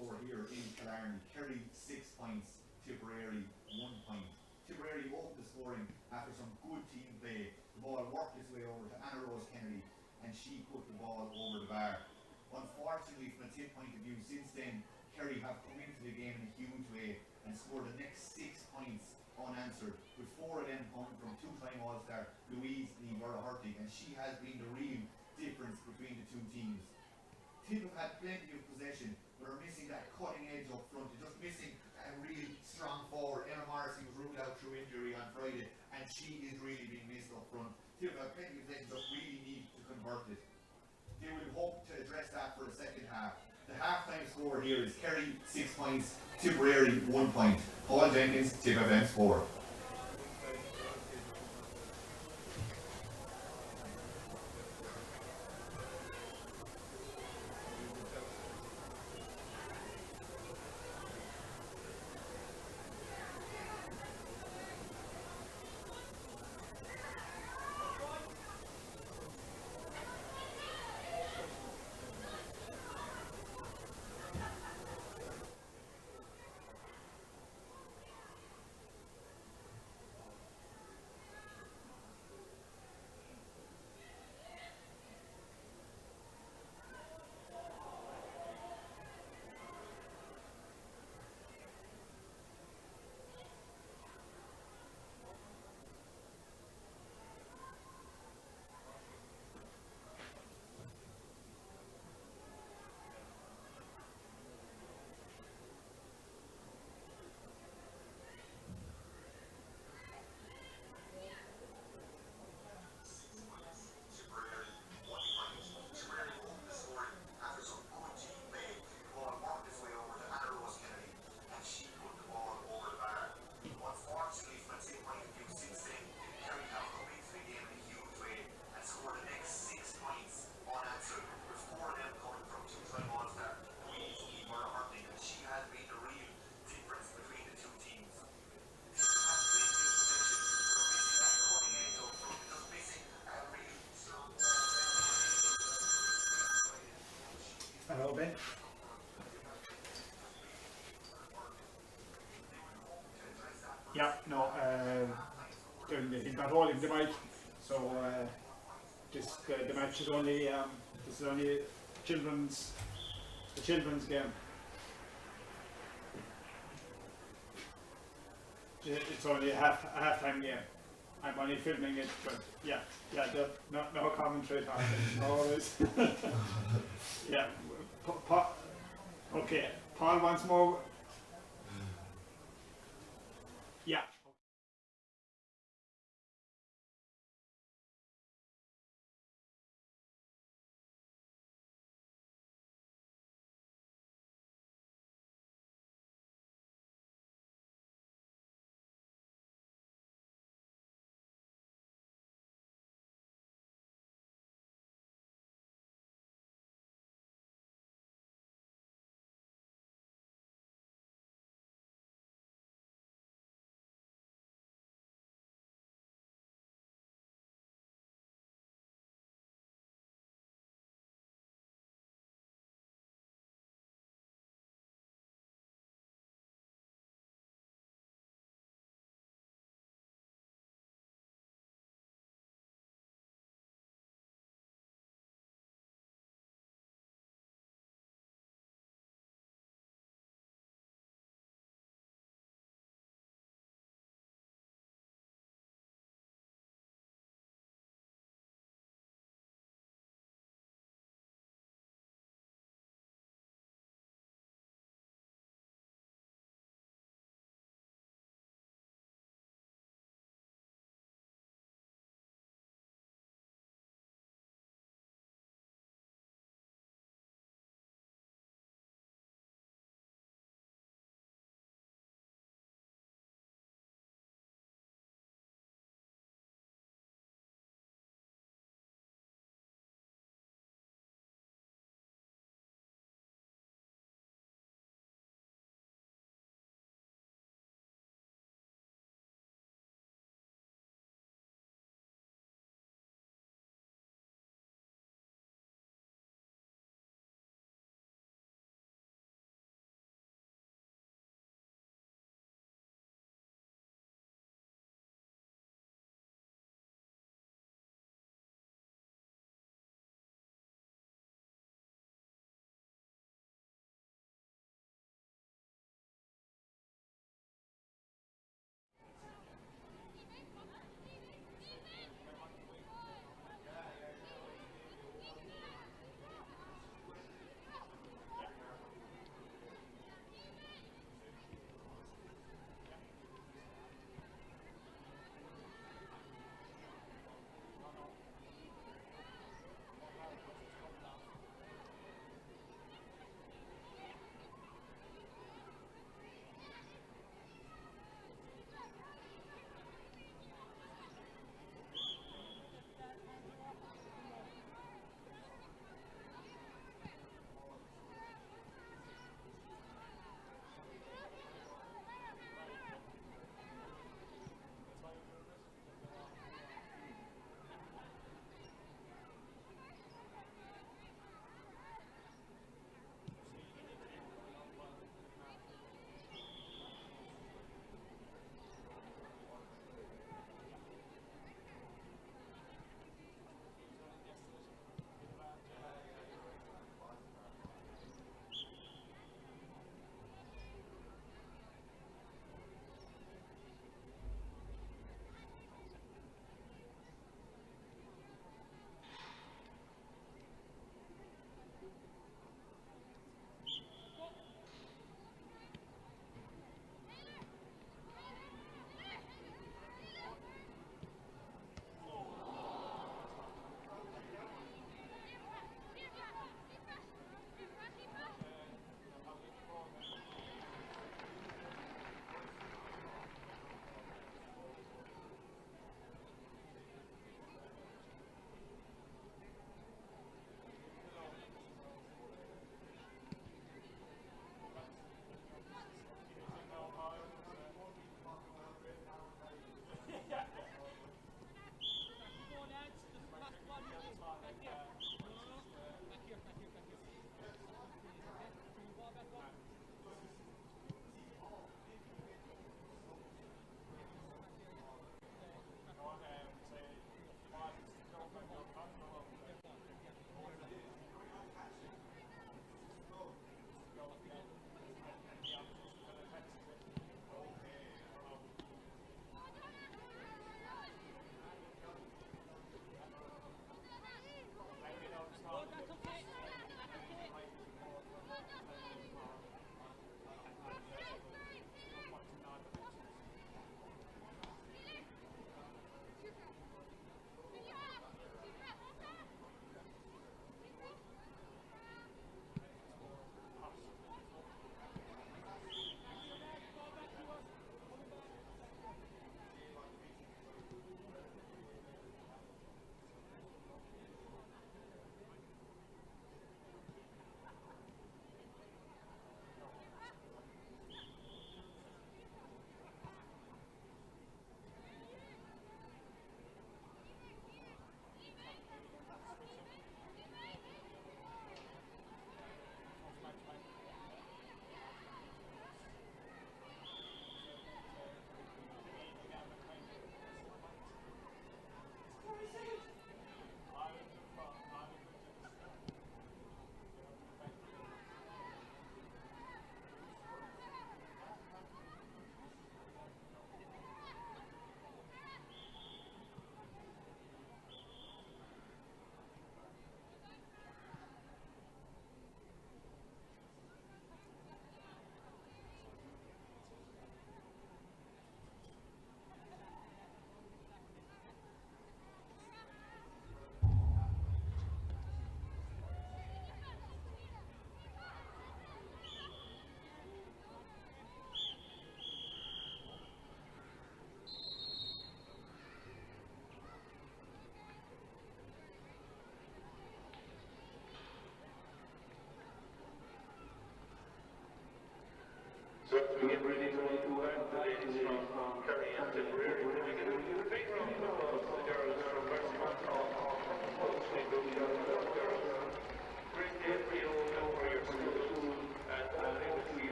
score here in Killarney. Kerry 6 points, Tipperary 1 point. Tipperary opened the scoring after some good team play. The ball worked its way over to Anna Rose Kennedy and she put the ball over the bar. Unfortunately, from a tip point of view, since then, Kerry have come into the game in a huge way and scored the next 6 points unanswered, with 4 of them coming from two-time All-Star Louise Hurtig, and she has been the real difference between the two teams. Tip have had plenty of possession, but are missing that cutting edge up front. They're just missing a real strong forward. Emma Morrissey was ruled out through injury on Friday, and she is really being missed up front. Tip have plenty of possession, but really need to convert it. They will hope to address that for the second half. The half-time score here is Kerry 6 points, Tipperary 1 point. Paul Jenkins, Tip FM Sport. Hello, Ben. Yeah, no, they've got holding the mic, so the match is only this is only children's the children's game. It's only a half-time game. I'm only filming it, but yeah, no commentary talking. Always. Yeah. Okay. Paul wants more. Yeah.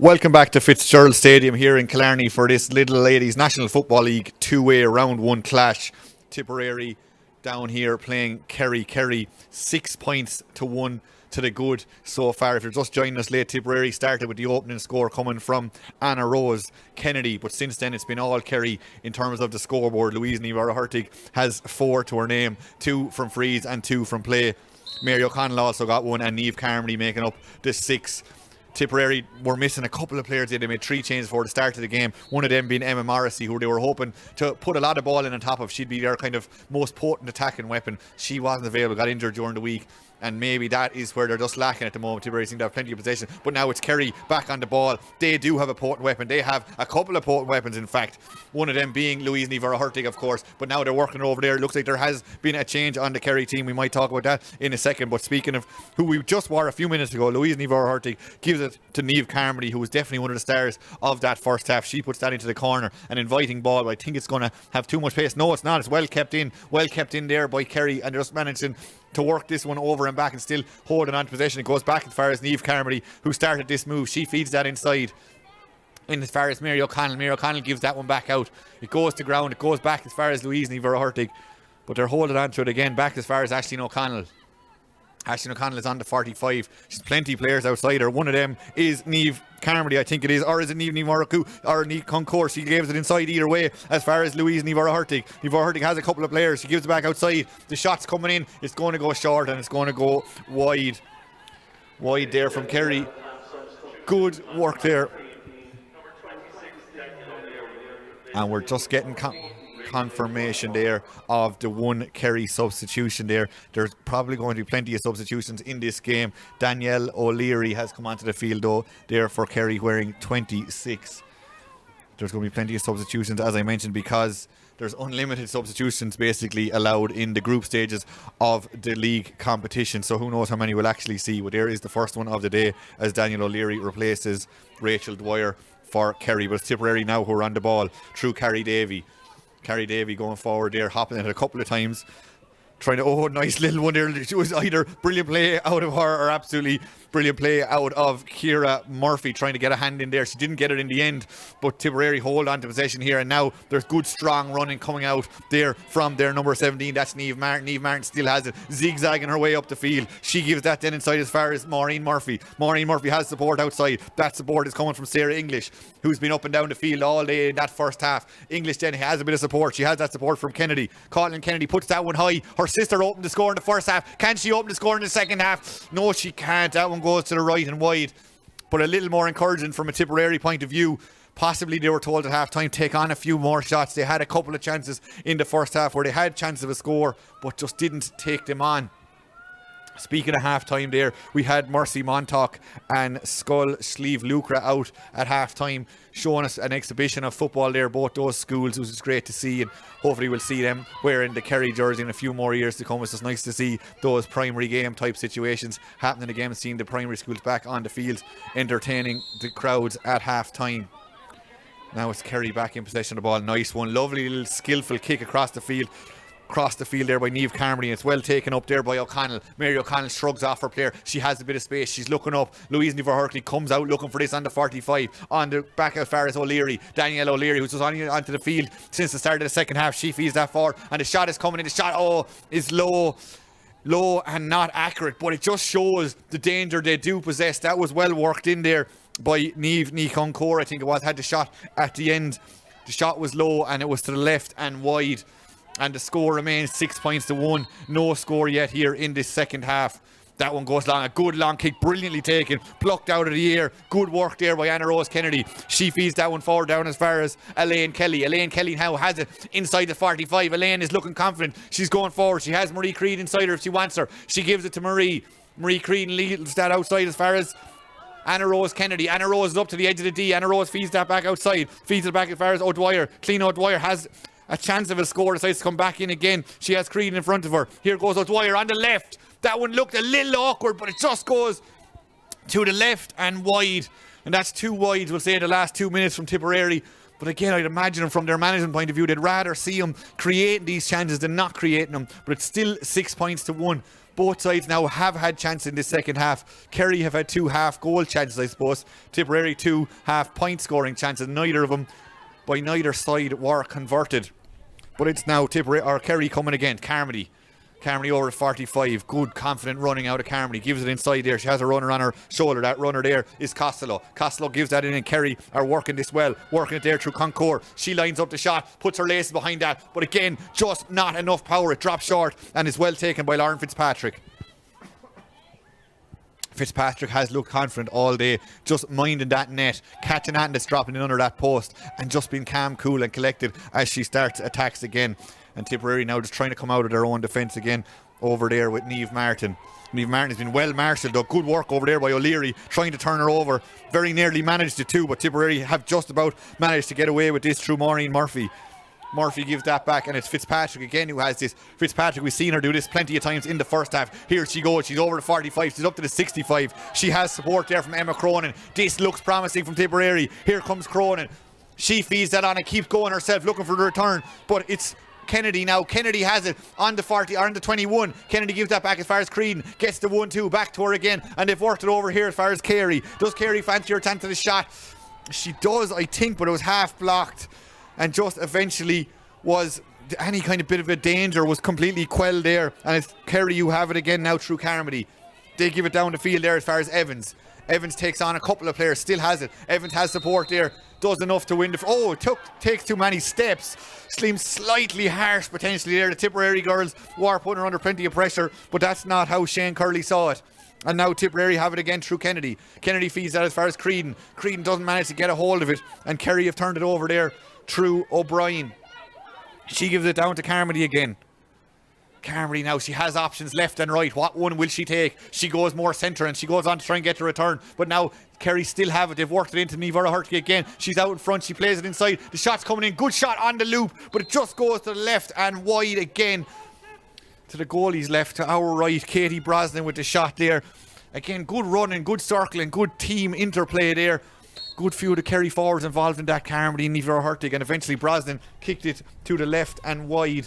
Welcome back to Fitzgerald Stadium here in Killarney for this Lidl Ladies National Football League 2-way round 1 clash. Tipperary down here playing Kerry. Kerry 6 points to 1 to the good so far. If you're just joining us late, Tipperary started with the opening score coming from Anna Rose Kennedy, but since then it's been all Kerry in terms of the scoreboard. Louise Niamh has 4 to her name, 2 from frees and 2 from play. Mary O'Connell also got 1 and Niamh Carmody making up the 6. Tipperary were missing a couple of players. They made 3 changes before the start of the game. One of them being Emma Morrissey, who they were hoping to put a lot of ball in on top of. She'd be their kind of most potent attacking weapon. She wasn't available, got injured during the week. And maybe that is where they're just lacking at the moment. Tipperary seem to have plenty of possession. But now it's Kerry back on the ball. They do have a potent weapon. They have a couple of potent weapons, in fact. One of them being Louise Niamh, of course. But now they're working over there. It looks like there has been a change on the Kerry team. We might talk about that in a second. But speaking of who we just were a few minutes ago, Louise Niamh gives it to Niamh Carmody, who was definitely one of the stars of that first half. She puts that into the corner. An inviting ball, but I think it's going to have too much pace. No, it's not. It's well kept in there by Kerry. And they're just managing to work this one over and back and still holding on to possession. It goes back as far as Niamh Carmody, who started this move. She feeds that inside in as far as Mary O'Connell. Mary O'Connell gives that one back out. It goes to ground. It goes back as far as Louise Niamh, but they're holding on to it again back as far as Aisling O'Connell. Aisling O'Connell is on the 45. She's plenty of players outside her. One of them is Niamh Carmody, I think it is, or is it Niamh Niamh or Niamh Concours? She gives it inside either way as far as Louise Niamh. Niamh has a couple of players. She gives it back outside. The shot's coming in. It's going to go short and it's going to go wide. Wide there from Kerry. Good work there. And we're just getting confirmation there of the one Kerry substitution there. There's probably going to be plenty of substitutions in this game. Danielle O'Leary has come onto the field though there for Kerry, wearing 26. There's going to be plenty of substitutions, as I mentioned, because there's unlimited substitutions basically allowed in the group stages of the league competition. So who knows how many we'll actually see. But there is the first one of the day as Danielle O'Leary replaces Rachel Dwyer for Kerry. But it's Tipperary now who are on the ball through Carrie Davey. Carrie Davey going forward there, hopping it a couple of times. Trying to, nice little one there. It was either brilliant play out of her or absolutely brilliant play out of Ciara Murphy, trying to get a hand in there. She didn't get it in the end, but Tipperary hold on to possession here, and now there's good strong running coming out there from their number 17. That's Niamh Martin. Niamh Martin still has it, zigzagging her way up the field. She gives that then inside as far as Maureen Murphy. Maureen Murphy has support outside. That support is coming from Sarah English, who's been up and down the field all day in that first half. English then has a bit of support. She has that support from Kennedy. Caitlin Kennedy puts that one high. Her sister opened the score in the first half. Can she open the score in the second half? No, she can't. That one goes to the right and wide. But a little more encouraging from a Tipperary point of view. Possibly they were told at half time take on a few more shots. They had a couple of chances in the first half where they had chances of a score but just didn't take them on. Speaking of half time there, we had Mercy Montauk and Skull Sleeve Lucra out at half time, showing us an exhibition of football there, both those schools, which is great to see, and hopefully we'll see them wearing the Kerry jersey in a few more years to come. It's just nice to see those primary game type situations happening again, seeing the primary schools back on the field entertaining the crowds at half time. Now it's Kerry back in possession of the ball. Nice one, lovely little skillful kick across the field there by Niamh Carmody. It's well taken up there by O'Connell. Mary O'Connell shrugs off her player. She has a bit of space. She's looking up. Louise Niamh comes out looking for this on the 45. On the back as far as O'Leary. Danielle O'Leary, who's just onto the field since the start of the second half. She feeds that forward and the shot is coming in. The shot is low and not accurate, but it just shows the danger they do possess. That was well worked in there by Niamh Concours, I think it was. Had the shot at the end. The shot was low and it was to the left and wide. And the score remains 6 points to 1. No score yet here in this second half. That one goes long. A good long kick, brilliantly taken, plucked out of the air. Good work there by Anna Rose Kennedy. She feeds that one forward down as far as Elaine Kelly. Elaine Kelly now has it inside the 45. Elaine is looking confident. She's going forward. She has Marie Creed inside her if she wants her. She gives it to Marie. Marie Creed leads that outside as far as Anna Rose Kennedy. Anna Rose is up to the edge of the D. Anna Rose feeds that back outside. Feeds it back as far as O'Dwyer. Clean O'Dwyer has a chance of a score, decides to come back in again. She has Creed in front of her. Here goes O'Dwyer on the left. That one looked a little awkward, but it just goes to the left and wide. And that's 2 wides, we'll say, in the last 2 minutes from Tipperary. But again, I'd imagine from their management point of view, they'd rather see them creating these chances than not creating them. But it's still 6 points to 1. Both sides now have had chances in this second half. Kerry have had 2 half-goal chances, I suppose. Tipperary 2 half-point scoring chances. Neither of them, by neither side, were converted. But it's now Kerry coming again. Carmody over at 45. Good, confident running out of Carmody. Gives it inside there. She has a runner on her shoulder. That runner there is Costello. Costello gives that in, and Kerry are working this well. Working it there through Concord. She lines up the shot, puts her laces behind that. But again, just not enough power. It drops short and is well taken by Lauren Fitzpatrick. Fitzpatrick has looked confident all day, just minding that net, catching that and it's dropping in under that post, and just being calm, cool and collected as she starts attacks again. And Tipperary now just trying to come out of their own defence again over there with Niamh Martin. Niamh Martin has been well marshalled though. Good work over there by O'Leary, trying to turn her over. Very nearly managed it too, but Tipperary have just about managed to get away with this through Maureen Murphy. Murphy gives that back, and it's Fitzpatrick again who has this. Fitzpatrick, we've seen her do this plenty of times in the first half. Here she goes, she's over the 45, she's up to the 65. She has support there from Emma Cronin. This looks promising from Tipperary. Here comes Cronin. She feeds that on and keeps going herself, looking for the return, but it's Kennedy now. Kennedy has it on the 40 or on the 21. Kennedy gives that back as far as Creedon. Gets the 1-2 back to her again, and they've worked it over here as far as Kerry. Does Kerry fancy her chance to the shot? She does, I think, but it was half blocked, and just eventually was any kind of bit of a danger was completely quelled there. And it's Kerry who have it again now through Carmody. They give it down the field there as far as Evans. Evans takes on a couple of players, still has it. Evans has support there, does enough to win the... takes too many steps. Seems slightly harsh potentially there. The Tipperary girls were putting her under plenty of pressure, but that's not how Shane Curley saw it. And now Tipperary have it again through Kennedy. Kennedy feeds that as far as Creedon. Creedon doesn't manage to get a hold of it, and Kerry have turned it over there through O'Brien. She gives it down to Carmody again. Carmody now, she has options left and right. What one will she take? She goes more centre and she goes on to try and get the return. But now Kerry still have it. They've worked it into Niamh Hurty again. She's out in front. She plays it inside. The shot's coming in. Good shot on the loop. But it just goes to the left and wide again. To the goalie's left, to our right. Katie Brosnan with the shot there. Again, good running, good circling, good team interplay there. Good few of the Kerry forwards involved in that. Carmody and Niamh Hurty. And eventually Brosnan kicked it to the left and wide.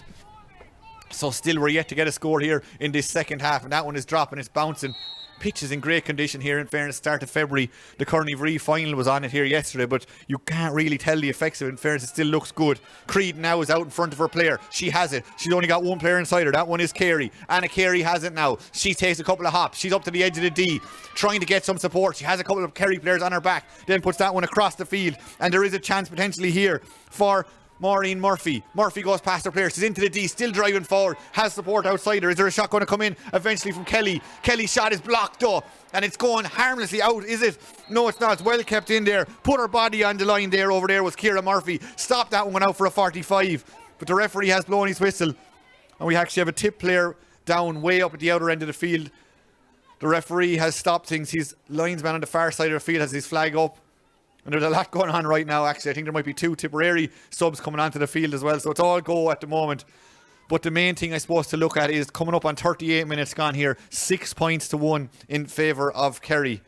So still we're yet to get a score here in this second half, and that one is dropping, it's bouncing. Pitch is in great condition here, in fairness. Start of February, the Kearney-Vree final was on it here yesterday, but you can't really tell the effects of it. In fairness, it still looks good. Creed now is out in front of her player. She has it. She's only got one player inside her. That one is Kerry. Anna Kerry has it now. She takes a couple of hops. She's up to the edge of the D, trying to get some support. She has a couple of Kerry players on her back, then puts that one across the field, and there is a chance potentially here for Maureen Murphy. Murphy goes past her player. She's into the D, still driving forward. Has support outside her. Is there a shot going to come in eventually from Kelly? Kelly's shot is blocked though, and it's going harmlessly out, is it? No, it's not. It's well kept in there. Put her body on the line there. Over there was Ciara Murphy. Stopped that one out for a 45. But the referee has blown his whistle, and we actually have a tip player down way up at the outer end of the field. The referee has stopped things. His linesman on the far side of the field has his flag up. And there's a lot going on right now, actually. I think there might be 2 Tipperary subs coming onto the field as well. So it's all go at the moment. But the main thing I suppose to look at is coming up on 38 minutes gone here. 6 points to 1 in favour of Kerry.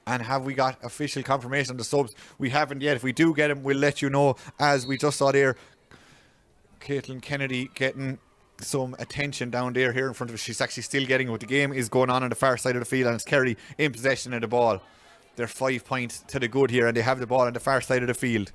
And have we got official confirmation on the subs? We haven't yet. If we do get them, we'll let you know. As we just saw there, Caitlin Kennedy getting some attention down there here in front of us. She's actually still getting it. But the game is going on the far side of the field, and it's Kerry in possession of the ball. They're 5 points to the good here, and they have the ball on the far side of the field.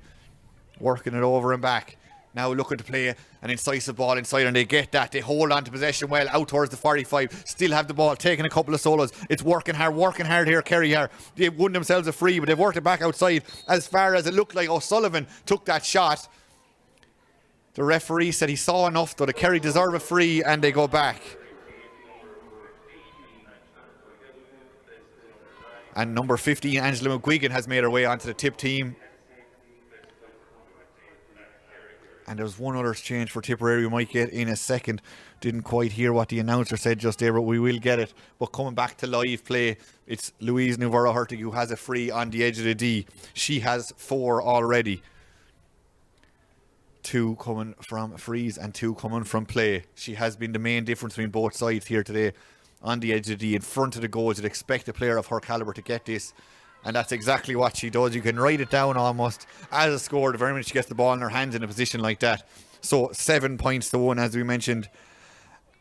Working it over and back. Now looking to play an incisive ball inside, and they get that. They hold on to possession well out towards the 45. Still have the ball, taking a couple of solos. It's working hard here, Kerry here. They've won themselves a free, but they've worked it back outside as far as it looked like O'Sullivan took that shot. The referee said he saw enough, though. The Kerry deserve a free, and they go back. And number 15, Angela McGuigan, has made her way onto the tip team. And there's one other change for Tipperary we might get in a second. Didn't quite hear what the announcer said just there, but we will get it. But coming back to live play, it's Louise Niamh Hurty who has a free on the edge of the D. She has 4 already. 2 coming from frees and 2 coming from play. She has been the main difference between both sides here today. On the edge of the D, in front of the goals. You'd expect a player of her calibre to get this, and that's exactly what she does. You can write it down almost as a score the very minute she gets the ball in her hands in a position like that. So 7 points to 1, as we mentioned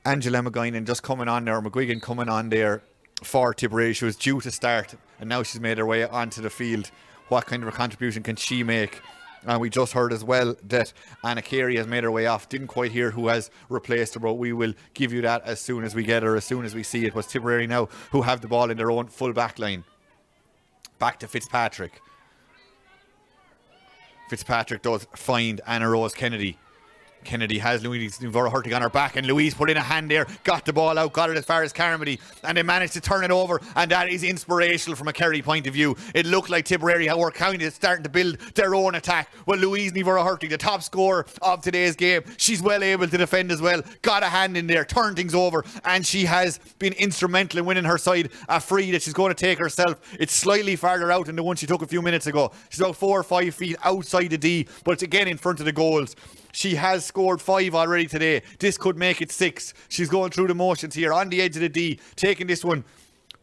Angela McGuigan just coming on there, McGuigan coming on there for Tipperary. She was due to start, and now she's made her way onto the field. What kind of a contribution can she make? And we just heard as well that Anna Kerry has made her way off. Didn't quite hear who has replaced her, but we will give you that as soon as we get her, as soon as we see it. But Tipperary now who have the ball in their own full back line. Back to Fitzpatrick. Fitzpatrick does find Anna Rose Kennedy. Kennedy has Louise Hurtig on her back, and Louise put in a hand there, got the ball out, got it as far as Carmody, and they managed to turn it over, and that is inspirational from a Kerry point of view. It looked like Tipperary were kind of starting to build their own attack. Well, Louise Hurtig, the top scorer of today's game, she's well able to defend as well, got a hand in there, turned things over, and she has been instrumental in winning her side a free that she's going to take herself. It's slightly farther out than the one she took a few minutes ago. She's about 4 or 5 feet outside the D, but it's again in front of the goals. She has scored 5 already today. This could make it 6. She's going through the motions here on the edge of the D, taking this one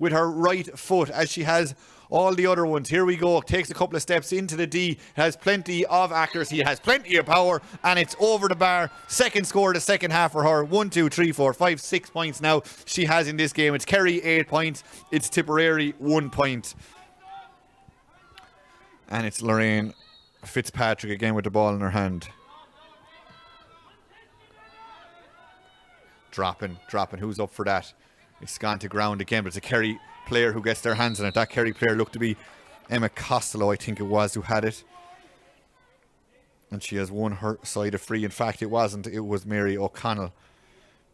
with her right foot as she has all the other ones. Here we go. Takes a couple of steps into the D. Has plenty of accuracy. Has plenty of power. And it's over the bar. Second score of the second half for her. 1, 2, 3, 4, 5, 6 points now she has in this game. It's Kerry 8 points. It's Tipperary 1 point. And it's Lorraine Fitzpatrick again with the ball in her hand. Dropping. Who's up for that? It's gone to ground again, but it's a Kerry player who gets their hands on it. That Kerry player looked to be Emma Costello, I think it was, who had it. And she has won her side of free. In fact, it wasn't. It was Mary O'Connell.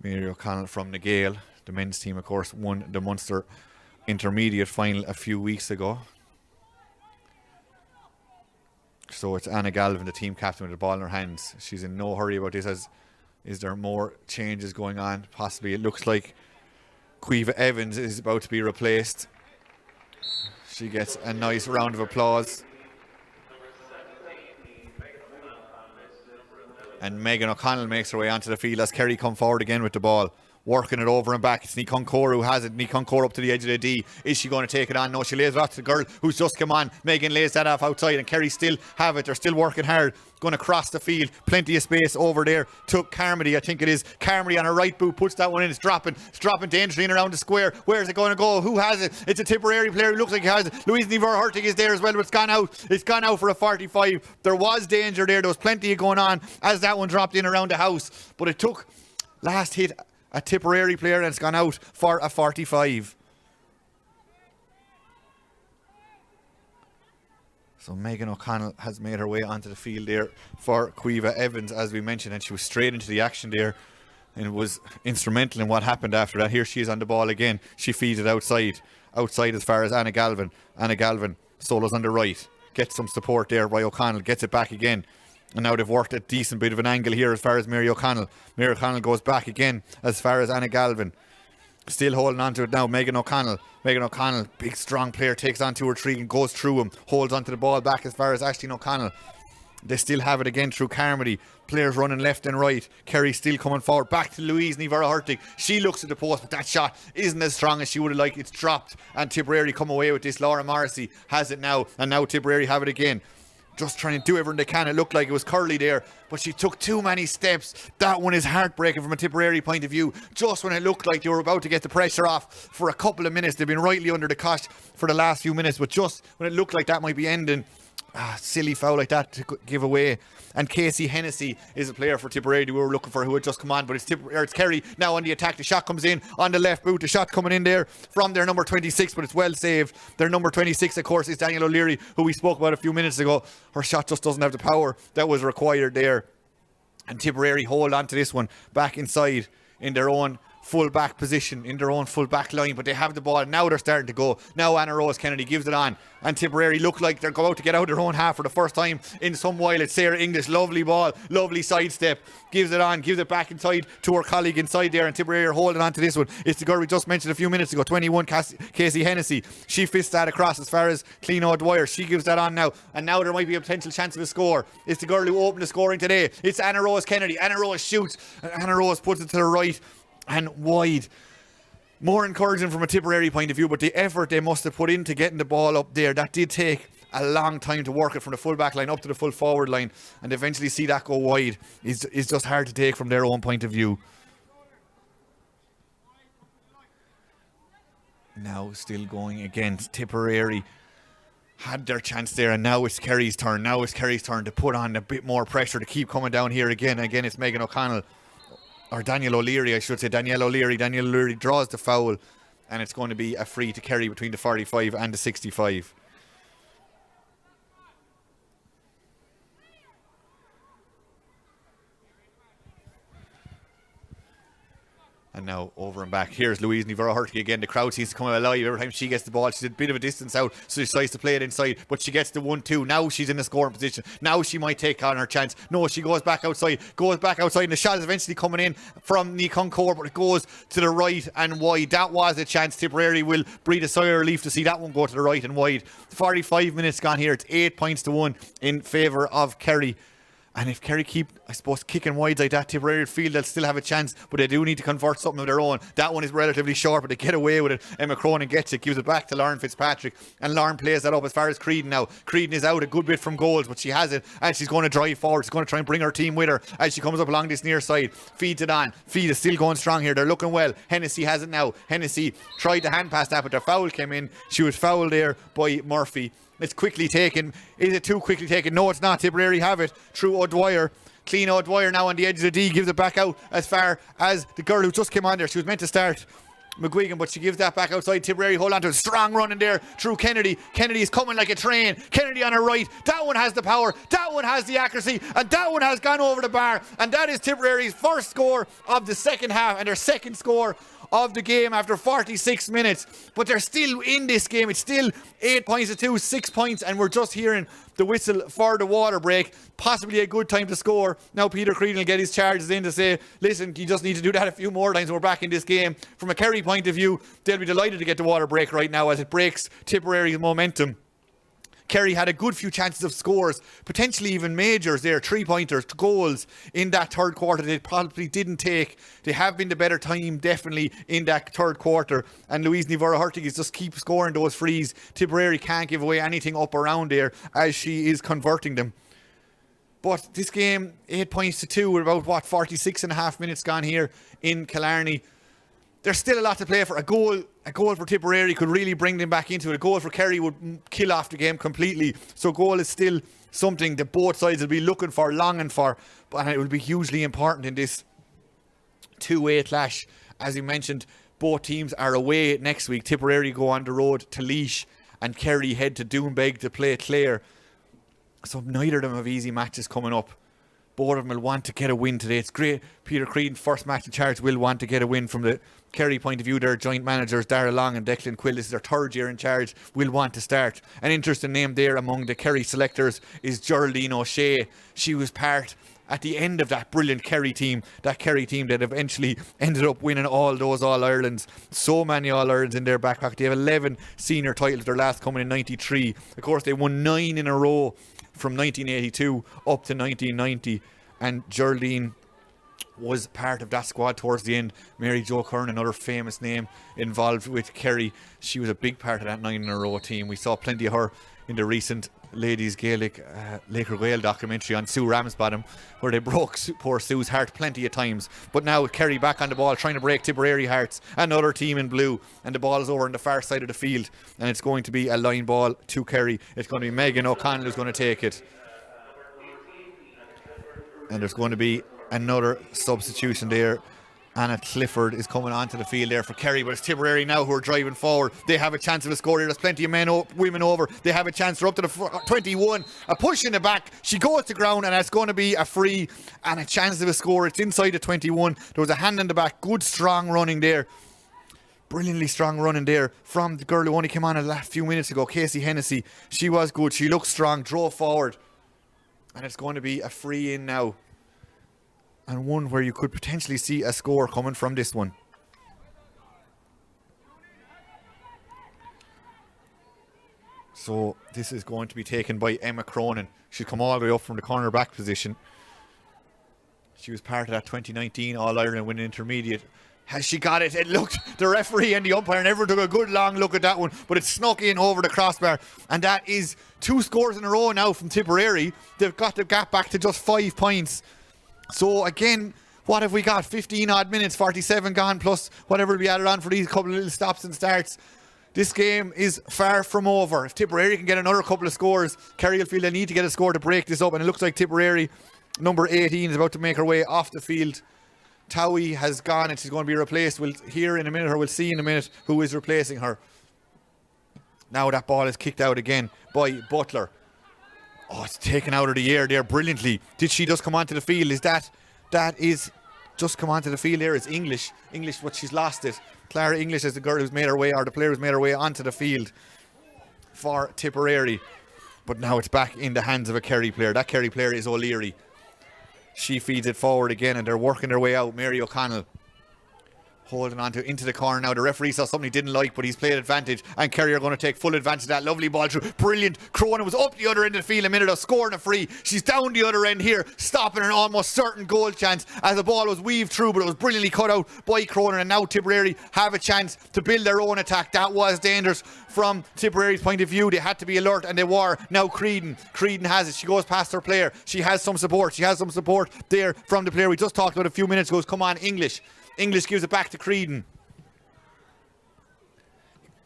Mary O'Connell from Nagale. The men's team, of course, won the Munster Intermediate final a few weeks ago. So it's Anna Galvin, the team captain, with the ball in her hands. She's in no hurry about this. Is there more changes going on? Possibly. It looks like Quiva Evans is about to be replaced. She gets a nice round of applause. And Megan O'Connell makes her way onto the field as Kerry come forward again with the ball. Working it over and back. It's Nikon Kaur who has it. Nikon Kaur up to the edge of the D. Is she going to take it on? No, she lays it off to the girl who's just come on. Megan lays that off outside, and Kerry still have it. They're still working hard. Going to cross the field. Plenty of space over there to Carmody, I think it is. Carmody on her right boot puts that one in. It's dropping dangerously in around the square. Where's it going to go? Who has it? It's a Tipperary player who looks like he has it. Louise Hurtig is there as well, but it's gone out. It's gone out for a 45. There was danger there. There was plenty going on as that one dropped in around the house. But it took last hit a Tipperary player, and it's gone out for a 45. So Megan O'Connell has made her way onto the field there for Quiva Evans, as we mentioned, and she was straight into the action there and was instrumental in what happened after that. Here she is on the ball again. She feeds it outside as far as Anna Galvin. Anna Galvin solos on the right, gets some support there by O'Connell, gets it back again. And now they've worked a decent bit of an angle here as far as Mary O'Connell. Mary O'Connell goes back again as far as Anna Galvin. Still holding on to it now. Megan O'Connell, big strong player, takes on 2 or 3 and goes through him. Holds onto the ball back as far as Aisling O'Connell. They still have it again through Carmody. Players running left and right. Kerry still coming forward. Back to Louise Hurtig. She looks at the post, but that shot isn't as strong as she would have liked. It's dropped, and Tipperary come away with this. Laura Morrissey has it now, and now Tipperary have it again. Just trying to do everything they can. It looked like it was Curly there, but she took too many steps. That one is heartbreaking from a Tipperary point of view. Just when it looked like they were about to get the pressure off for a couple of minutes. They've been rightly under the cosh for the last few minutes, but just when it looked like that might be ending, silly foul like that to give away. And Casey Hennessy is a player for Tipperary we were looking for, who had just come on, but it's Kerry now on the attack. The shot comes in on the left boot. The shot coming in there from their number 26, but it's well saved. Their number 26, of course, is Daniel O'Leary, who we spoke about a few minutes ago. Her shot just doesn't have the power that was required there. And Tipperary hold on to this one back inside in their own full back position, in their own full back line, but they have the ball. Now they're starting to go. Now Anna Rose Kennedy gives it on, and Tipperary look like they're about to get out their own half for the first time in some while. It's Sarah English, lovely ball, lovely sidestep, gives it on, gives it back inside to her colleague inside there, and Tipperary are holding on to this one. It's the girl we just mentioned a few minutes ago, 21, Casey Hennessy. She fists that across as far as Cleano Dwyer. She gives that on now, and now there might be a potential chance of a score. It's the girl who opened the scoring today. It's Anna Rose Kennedy. Anna Rose shoots, and Anna Rose puts it to the right and wide. More encouraging from a Tipperary point of view, but the effort they must have put into getting the ball up there, that did take a long time to work it from the full back line up to the full forward line, and eventually see that go wide is just hard to take from their own point of view. Now still going against Tipperary. Had their chance there, and now it's Kerry's turn. Now it's Kerry's turn to put on a bit more pressure, to keep coming down here again. Again, it's Megan O'Connell, or Danielle O'Leary, I should say. Danielle O'Leary. Danielle O'Leary draws the foul, and it's going to be a free to Kerry between the 45 and the 65. And now over and back. Here's Louise Nivara-Hurtig again. The crowd seems to come alive every time she gets the ball. She's a bit of a distance out, so she decides to play it inside. But she gets the 1-2. Now she's in a scoring position. Now she might take on her chance. No, she goes back outside. And the shot is eventually coming in from Ní Concord, but it goes to the right and wide. That was a chance. Tipperary will breathe a sigh of relief to see that one go to the right and wide. 45 minutes gone here. It's 8 points to 1 in favour of Kerry. And if Kerry keep, I suppose, kicking wide like that, Tipperary feel they'll still have a chance, but they do need to convert something of their own. That one is relatively short, but they get away with it. Emma Cronin gets it, gives it back to Lauren Fitzpatrick, and Lauren plays that up as far as Creedon now. Creedon is out a good bit from goals, but she has it, and she's going to drive forward. She's going to try and bring her team with her as she comes up along this near side. Feeds it on. Feed is still going strong here. They're looking well. Hennessy has it now. Hennessy tried to hand pass that, but their foul came in. She was fouled there by Murphy. It's quickly taken. Is it too quickly taken? No, it's not. Tipperary have it through O'Dwyer. Clean O'Dwyer now on the edge of the D, gives it back out as far as the girl who just came on there. She was meant to start McGuigan, but she gives that back outside. Tipperary hold on to a strong run in there through Kennedy. Kennedy is coming like a train. Kennedy on her right. That one has the power. That one has the accuracy. And that one has gone over the bar. And that is Tipperary's first score of the second half and their second score of the game after 46 minutes. But they're still in this game. It's still 8 points to 2, 6 points, and we're just hearing the whistle for the water break. Possibly a good time to score. Now Peter Creedon will get his charges in to say, listen, you just need to do that a few more times and we're back in this game. From a Kerry point of view, they'll be delighted to get the water break right now as it breaks Tipperary's momentum. Kerry had a good few chances of scores, potentially even majors there, 3-pointers, goals in that third quarter they probably didn't take. They have been the better team, definitely, in that third quarter. And Louise Nivara-Hurtig is just keep scoring those frees. Tipperary can't give away anything up around there as she is converting them. But this game, 8 points to 2, with about, 46 and a half minutes gone here in Killarney. There's still a lot to play for. A goal for Tipperary could really bring them back into it. A goal for Kerry would kill off the game completely. So goal is still something that both sides will be looking for, longing for. But it will be hugely important in this two-way clash. As you mentioned, both teams are away next week. Tipperary go on the road to Laois and Kerry head to Doonbeg to play Clare. So neither of them have easy matches coming up. Both of them will want to get a win today. It's great. Peter Creedon, first match in charge, will want to get a win from the Kerry point of view. Their joint managers, Darragh Long and Declan Quill, this is their third year in charge, will want to start. An interesting name there among the Kerry selectors is Geraldine O'Shea. She was part at the end of that brilliant Kerry team that eventually ended up winning all those All-Irelands. So many All-Irelands in their back pocket. They have 11 senior titles, their last coming in 93. Of course, they won 9 in a row from 1982 up to 1990, and Geraldine was part of that squad towards the end. Mary Jo Curran, another famous name involved with Kerry, she was a big part of that 9 in a row team. We saw plenty of her in the recent Ladies Gaelic Laker Gael documentary on Sue Ramsbottom, where they broke poor Sue's heart plenty of times. But now Kerry back on the ball, trying to break Tipperary hearts. Another team in blue, and the ball is over on the far side of the field, and it's going to be a line ball to Kerry. It's going to be Megan O'Connell who's going to take it, and there's going to be another substitution there. Anna Clifford is coming onto the field there for Kerry, but it's Tipperary now who are driving forward. They have a chance of a score here. There's plenty of women over. They have a chance. They're up to the 21. A push in the back. She goes to ground, and it's going to be a free and a chance of a score. It's inside the 21. There was a hand in the back. Good strong running there. Brilliantly strong running there from the girl who only came on a few minutes ago, Casey Hennessy. She was good. She looked strong, drove forward, and it's going to be a free in now, and one where you could potentially see a score coming from this one. So this is going to be taken by Emma Cronin. She'll come all the way up from the corner back position. She was part of that 2019 All-Ireland winning intermediate. Has she got it? It looked, the referee and the umpire never took a good long look at that one, but it snuck in over the crossbar, and that is 2 scores in a row now from Tipperary. They've got the gap back to just 5 points. So again, what have we got? 15 odd minutes, 47 gone, plus whatever will be added on for these couple of little stops and starts. This game is far from over. If Tipperary can get another couple of scores, Kerry will feel they need to get a score to break this up. And it looks like Tipperary, number 18, is about to make her way off the field. Towie has gone and she's going to be replaced. We'll hear in a minute, or we'll see in a minute, who is replacing her. Now that ball is kicked out again by Butler. Oh, it's taken out of the air there brilliantly. Did she just come onto the field? Is that is just come onto the field there? It's English, but she's lost it. Clara English is the girl who's made her way, or the player who's made her way onto the field for Tipperary. But now it's back in the hands of a Kerry player. That Kerry player is O'Leary. She feeds it forward again and they're working their way out. Mary O'Connell holding on to into the corner now. The referee saw something he didn't like, but he's played advantage, and Kerry are going to take full advantage of that. Lovely ball through. Brilliant. Cronin was up the other end of the field a minute ago, scoring a free. She's down the other end here, stopping an almost certain goal chance as the ball was weaved through, but it was brilliantly cut out by Cronin. And now Tipperary have a chance to build their own attack. That was dangerous from Tipperary's point of view. They had to be alert, and they were. Now Creedon has it. She goes past her player. She has some support. She has some support there from the player we just talked about a few minutes ago. Come on, English. English gives it back to Creedon.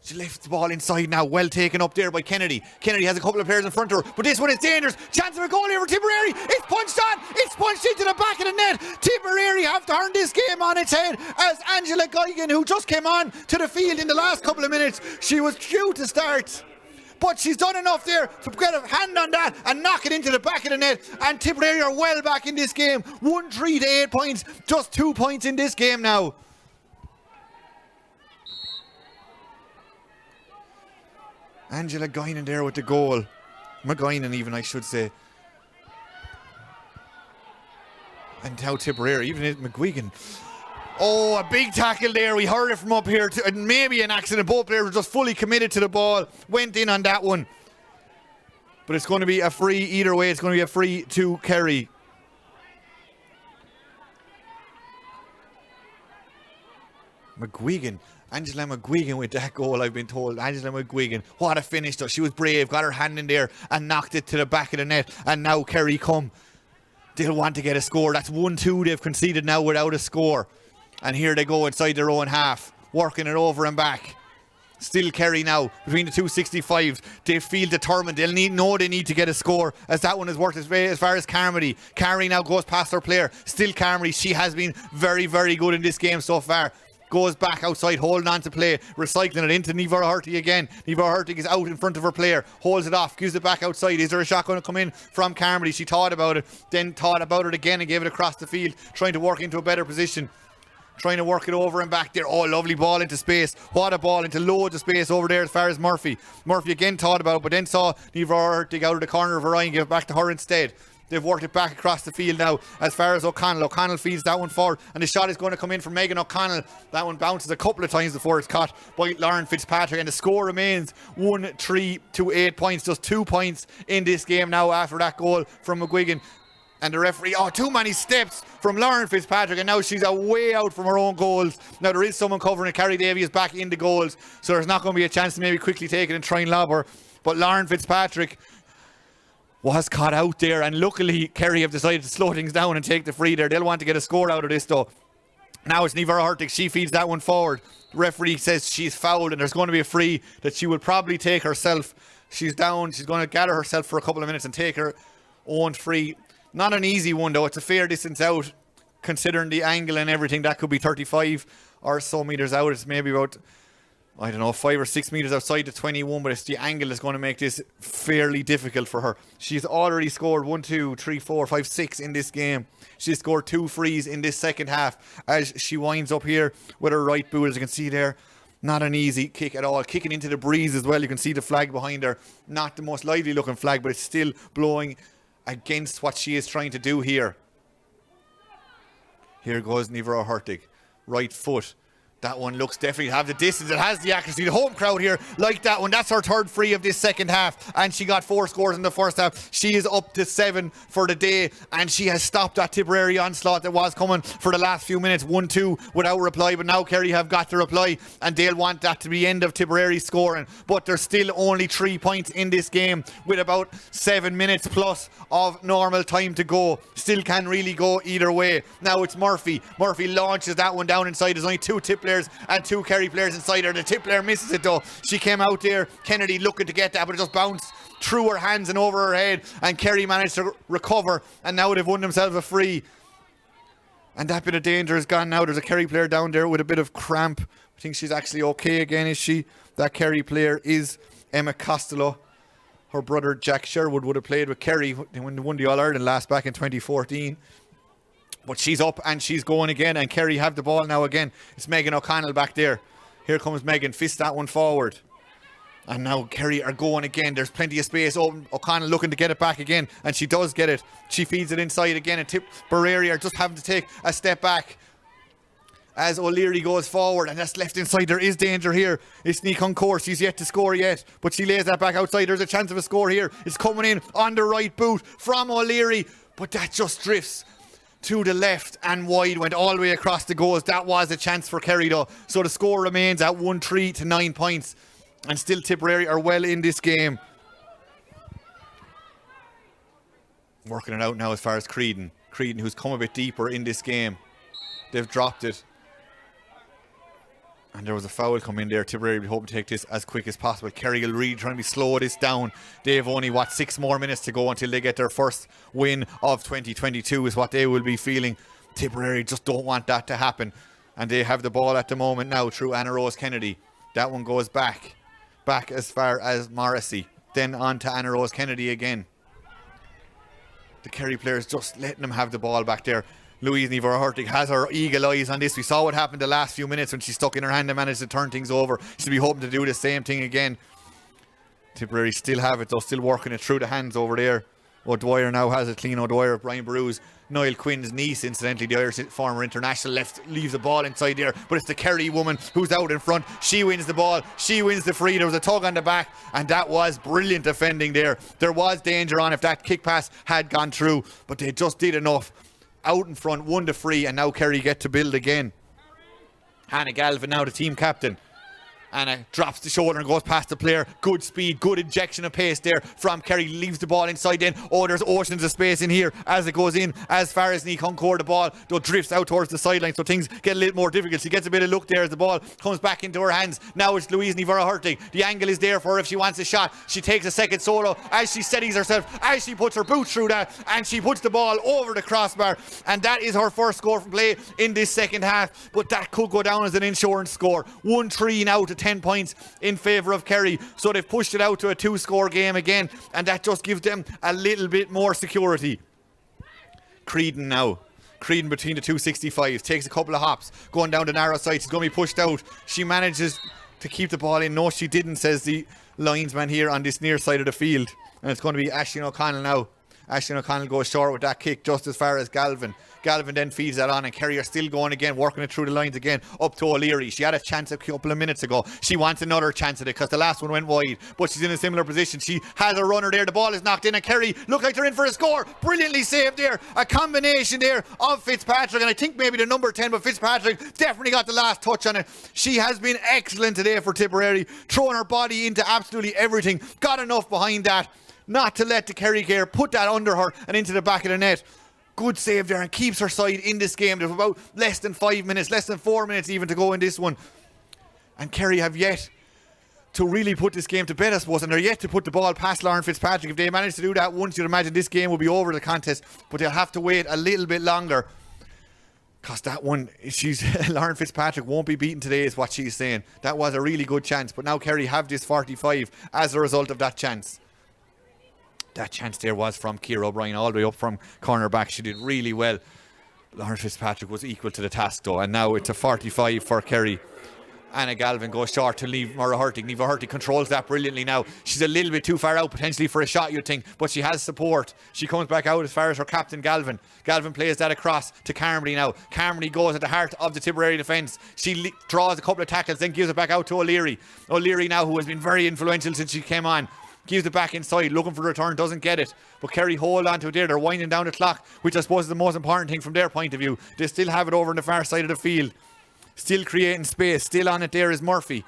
She lifts the ball inside now. Well taken up there by Kennedy. Kennedy has a couple of players in front of her, but this one is dangerous. Chance of a goal here for Tipperary. It's punched on. It's punched into the back of the net. Tipperary have turned this game on its head as Angela Guigan, who just came on to the field in the last couple of minutes, she was due to start, but she's done enough there to get a hand on that and knock it into the back of the net. And Tipperary are well back in this game. 1-3 to 8 points. Just 2 points in this game now. Angela Guinan there with the goal. McGuinan even, I should say. And now Tipperary, even McGuigan. Oh, a big tackle there. We heard it from up here. Maybe an accident. Both players were just fully committed to the ball. Went in on that one. But it's going to be a free either way. It's going to be a free to Kerry. McGuigan. Angela McGuigan with that goal, I've been told. Angela McGuigan, what a finish though. She was brave, got her hand in there and knocked it to the back of the net. And now Kerry come. They'll want to get a score. That's 1-2 they've conceded now without a score. And here they go inside their own half, working it over and back. Still Kerry now, between the 265s. They feel determined. They need to get a score, as that one has worked as far as Carmody. Carey now goes past her player. Still Carmody. She has been very, very good in this game so far. Goes back outside, holding on to play, recycling it into Niamh Hurtig again. Niamh Hurtig is out in front of her player, holds it off, gives it back outside. Is there a shot going to come in from Carmody? She thought about it, then thought about it again and gave it across the field, trying to work into a better position. Trying to work it over and back there. Oh, lovely ball into space. What a ball into loads of space over there as far as Murphy. Murphy again thought about it, but then saw Niamh Hurtig out of the corner of her eye and gave it back to her instead. They've worked it back across the field now as far as O'Connell. O'Connell feeds that one forward, and the shot is going to come in from Megan O'Connell. That one bounces a couple of times before it's caught by Lauren Fitzpatrick, and the score remains 1-3 to 8 points. Just 2 points in this game now after that goal from McGuigan. And the referee, too many steps from Lauren Fitzpatrick, and now she's way out from her own goals. Now there is someone covering it. Carrie Davey is back in the goals, so there's not going to be a chance to maybe quickly take it and try and lob her. But Lauren Fitzpatrick was caught out there, and luckily Kerry have decided to slow things down and take the free there. They'll want to get a score out of this though. Now it's Niamh Hurtig. She feeds that one forward. The referee says she's fouled, and there's going to be a free that she will probably take herself. She's down. She's going to gather herself for a couple of minutes and take her own free. Not an easy one though. It's a fair distance out considering the angle and everything. That could be 35 or so meters out. It's maybe about, I don't know, 5 or 6 meters outside the 21, but it's the angle that's going to make this fairly difficult for her. She's already scored 1, 2, 3, 4, 5, 6 in this game. She's scored 2 frees in this second half as she winds up here with her right boot, as you can see there. Not an easy kick at all. Kicking into the breeze as well. You can see the flag behind her. Not the most lively looking flag, but it's still blowing against what she is trying to do here. Here goes Niamh Hurtig. Right foot. That one looks definitely to have the distance. It has the accuracy. The home crowd here like that one. That's her third free of this second half. And she got 4 scores in the first half. She is up to 7 for the day. And she has stopped that Tipperary onslaught that was coming for the last few minutes. 1-2 without reply. But now Kerry have got the reply. And they'll want that to be the end of Tipperary scoring. But there's still only 3 points in this game with about 7 minutes plus of normal time to go. Still can really go either way. Now it's Murphy. Murphy launches that one down inside. There's only 2 Tip players and 2 Kerry players inside her. The Tip player misses it though. She came out there, Kennedy looking to get that, but it just bounced through her hands and over her head, and Kerry managed to recover, and now they've won themselves a free. And that bit of danger is gone now. There's a Kerry player down there with a bit of cramp. I think she's actually okay again, is she? That Kerry player is Emma Costello. Her brother Jack Sherwood would have played with Kerry when they won the All-Ireland last back in 2014. But she's up and she's going again, and Kerry have the ball now again. It's Megan O'Connell back there. Here comes Megan, fist that one forward. And now Kerry are going again. There's plenty of space open. O'Connell looking to get it back again, and she does get it. She feeds it inside again, and Tipperary are just having to take a step back as O'Leary goes forward, and that's left inside. There is danger here. It's Nikon Course. She's yet to score yet, but she lays that back outside. There's a chance of a score here. It's coming in on the right boot from O'Leary, but that just drifts to the left and wide, went all the way across the goals. That was a chance for Kerry though. So the score remains at 1-3 to 9 points. And still Tipperary are well in this game. Working it out now as far as Creedon. Creedon, who's come a bit deeper in this game. They've dropped it. And there was a foul come in there. Tipperary will hope to take this as quick as possible. Kerry will really trying to slow this down. They have only, 6 more minutes to go until they get their first win of 2022 is what they will be feeling. Tipperary just don't want that to happen. And they have the ball at the moment now through Anna Rose Kennedy. That one goes back as far as Morrissey. Then on to Anna Rose Kennedy again. The Kerry players just letting them have the ball back there. Louise Niver-Hurtig has her eagle eyes on this. We saw what happened the last few minutes when she stuck in her hand and managed to turn things over. She'll be hoping to do the same thing again. Tipperary still have it though, still working it through the hands over there. O'Dwyer now has it clean. O'Dwyer, Brian Bruce, Niall Quinn's niece, incidentally, the Irish former international, leaves the ball inside there, but it's the Kerry woman who's out in front. She wins the ball, she wins the free. There was a tug on the back, and that was brilliant defending there. There was danger on if that kick pass had gone through, but they just did enough. Out in front, won the free, and now Kerry get to build again. Hannah Galvin now the team captain. Anna drops the shoulder and goes past the player. Good speed, good injection of pace there from Kerry. Leaves the ball inside then. Oh, there's oceans of space in here as it goes in. As far as Nikon Core, the ball though drifts out towards the sideline, so things get a little more difficult. She gets a bit of look there as the ball comes back into her hands. Now it's Louise Niver-Hurtig. The angle is there for her if she wants a shot. She takes a second solo as she steadies herself, as she puts her boot through that, and she puts the ball over the crossbar. And that is her first score from play in this second half. But that could go down as an insurance score. 1-3 now to 10 points in favour of Kerry, so they've pushed it out to a 2-score game again, and that just gives them a little bit more security. Creedon now. Creedon between the 265s, takes a couple of hops, going down the narrow side. She's going to be pushed out. She manages to keep the ball in. No, she didn't, says the linesman here on this near side of the field. And it's going to be Aisling O'Connell now. Aisling O'Connell goes short with that kick just as far as Galvin. Galvin then feeds that on, and Kerry are still going again, working it through the lines again, up to O'Leary. She had a chance a couple of minutes ago. She wants another chance at it because the last one went wide, but she's in a similar position. She has a runner there. The ball is knocked in, and Kerry look like they're in for a score. Brilliantly saved there. A combination there of Fitzpatrick, and I think maybe the number 10, but Fitzpatrick definitely got the last touch on it. She has been excellent today for Tipperary, throwing her body into absolutely everything. Got enough behind that not to let the Kerry gear put that under her and into the back of the net. Good save there, and keeps her side in this game. There's about less than 5 minutes, less than 4 minutes even to go in this one. And Kerry have yet to really put this game to bed, I suppose, and they're yet to put the ball past Lauren Fitzpatrick. If they manage to do that once, you'd imagine this game will be over the contest, but they'll have to wait a little bit longer. Because that one, Lauren Fitzpatrick won't be beaten today is what she's saying. That was a really good chance, but now Kerry have this 45 as a result of that chance. That chance there was from Ciara O'Brien all the way up from corner back. She did really well. Lauren Fitzpatrick was equal to the task though, and now it's a 45 for Kerry. Anna Galvin goes short to Niver-Hurtig. Niver-Hurtig controls that brilliantly now. She's a little bit too far out potentially for a shot, you'd think, but she has support. She comes back out as far as her captain Galvin. Galvin plays that across to Carmody now. Carmody goes at the heart of the Tipperary defence. She draws a couple of tackles, then gives it back out to O'Leary. O'Leary now, who has been very influential since she came on, gives it back inside, looking for the return, doesn't get it. But Kerry hold on to it there. They're winding down the clock, which I suppose is the most important thing from their point of view. They still have it over on the far side of the field. Still creating space. Still on it there is Murphy.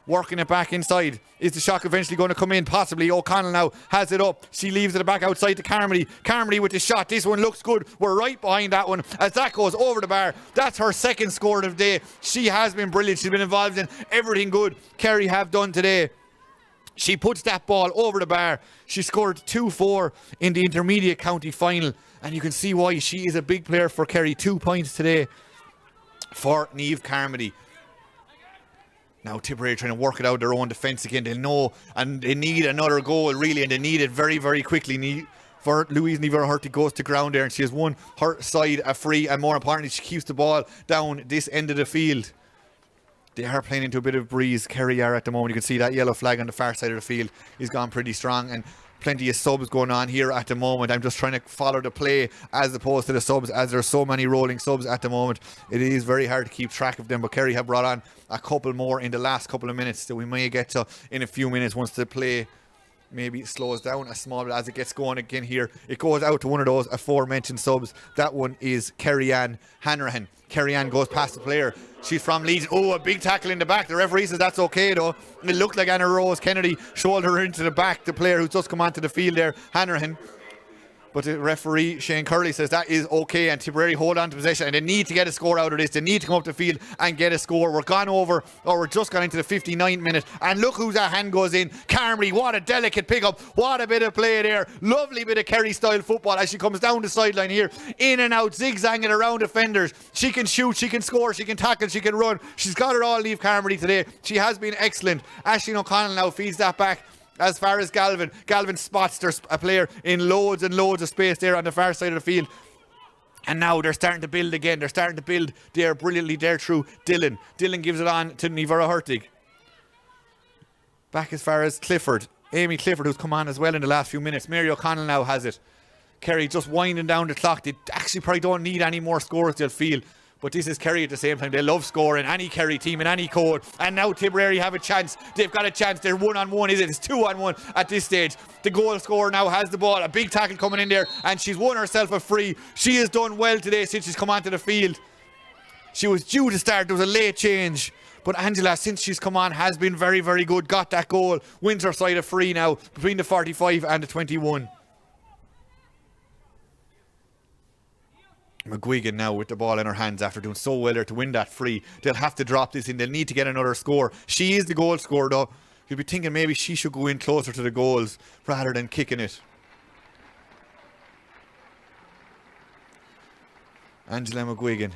working it back inside. Is the shot eventually going to come in? Possibly. O'Connell now has it up. She leaves it back outside to Carmody. Carmody with the shot. This one looks good. We're right behind that one as that goes over the bar. That's her second score of the day. She has been brilliant. She's been involved in everything good Kerry have done today. She puts that ball over the bar. She scored 2-4 in the intermediate county final, and you can see why. She is a big player for Kerry. 2 points today for Niamh Carmody. Now Tipperary trying to work it out their own defence again. They know, and they need another goal really, and they need it very, very quickly. For Louise Ní Mhuircheartaigh goes to ground there, and she has won her side a free, and more importantly, she keeps the ball down this end of the field. They are playing into a bit of breeze. Kerry are at the moment. You can see that yellow flag on the far side of the field is gone pretty strong, and plenty of subs going on here at the moment. I'm just trying to follow the play as opposed to the subs, as there are so many rolling subs at the moment. It is very hard to keep track of them, but Kerry have brought on a couple more in the last couple of minutes that we may get to in a few minutes once the play maybe slows down a small bit as it gets going again here. It goes out to one of those aforementioned subs. That one is Kerry-Ann Hanrahan. Kerry-Ann goes past the player. She's from Leeds. Oh, a big tackle in the back. The referee says that's okay though. It looked like Anna Rose Kennedy shouldered her into the back, the player who's just come onto the field there, Hanrahan. But the referee, Shane Curley, says that is okay, and Tipperary hold on to possession, and they need to get a score out of this. They need to come up the field and get a score. We're just gone into the 59th minute, and look whose that hand goes in. Carmody, what a delicate pick-up. What a bit of play there. Lovely bit of Kerry-style football as she comes down the sideline here. In and out, zigzagging around defenders. She can shoot, she can score, she can tackle, she can run. She's got it all, Niamh Carmody, today. She has been excellent. Aisling O'Connell now feeds that back. As far as Galvin spots there's a player in loads and loads of space there on the far side of the field. And now they're starting to build again. They're starting to build there brilliantly there through Dylan. Dylan gives it on to Ní Mhuircheartaigh. Back as far as Clifford. Amy Clifford, who's come on as well in the last few minutes. Mary O'Connell now has it. Kerry just winding down the clock. They actually probably don't need any more scores, they'll feel. But this is Kerry at the same time. They love scoring. Any Kerry team in any code. And now Tipperary have a chance. They've got a chance. They're 1-on-1, is it? It's 2-on-1 at this stage. The goal scorer now has the ball. A big tackle coming in there. And she's won herself a free. She has done well today since she's come onto the field. She was due to start. There was a late change. But Angela, since she's come on, has been very, very good. Got that goal. Wins her side a free now between the 45 and the 21. McGuigan now with the ball in her hands after doing so well there to win that free. They'll have to drop this in. They'll need to get another score. She is the goal scorer though. You'll be thinking maybe she should go in closer to the goals rather than kicking it. Angela McGuigan.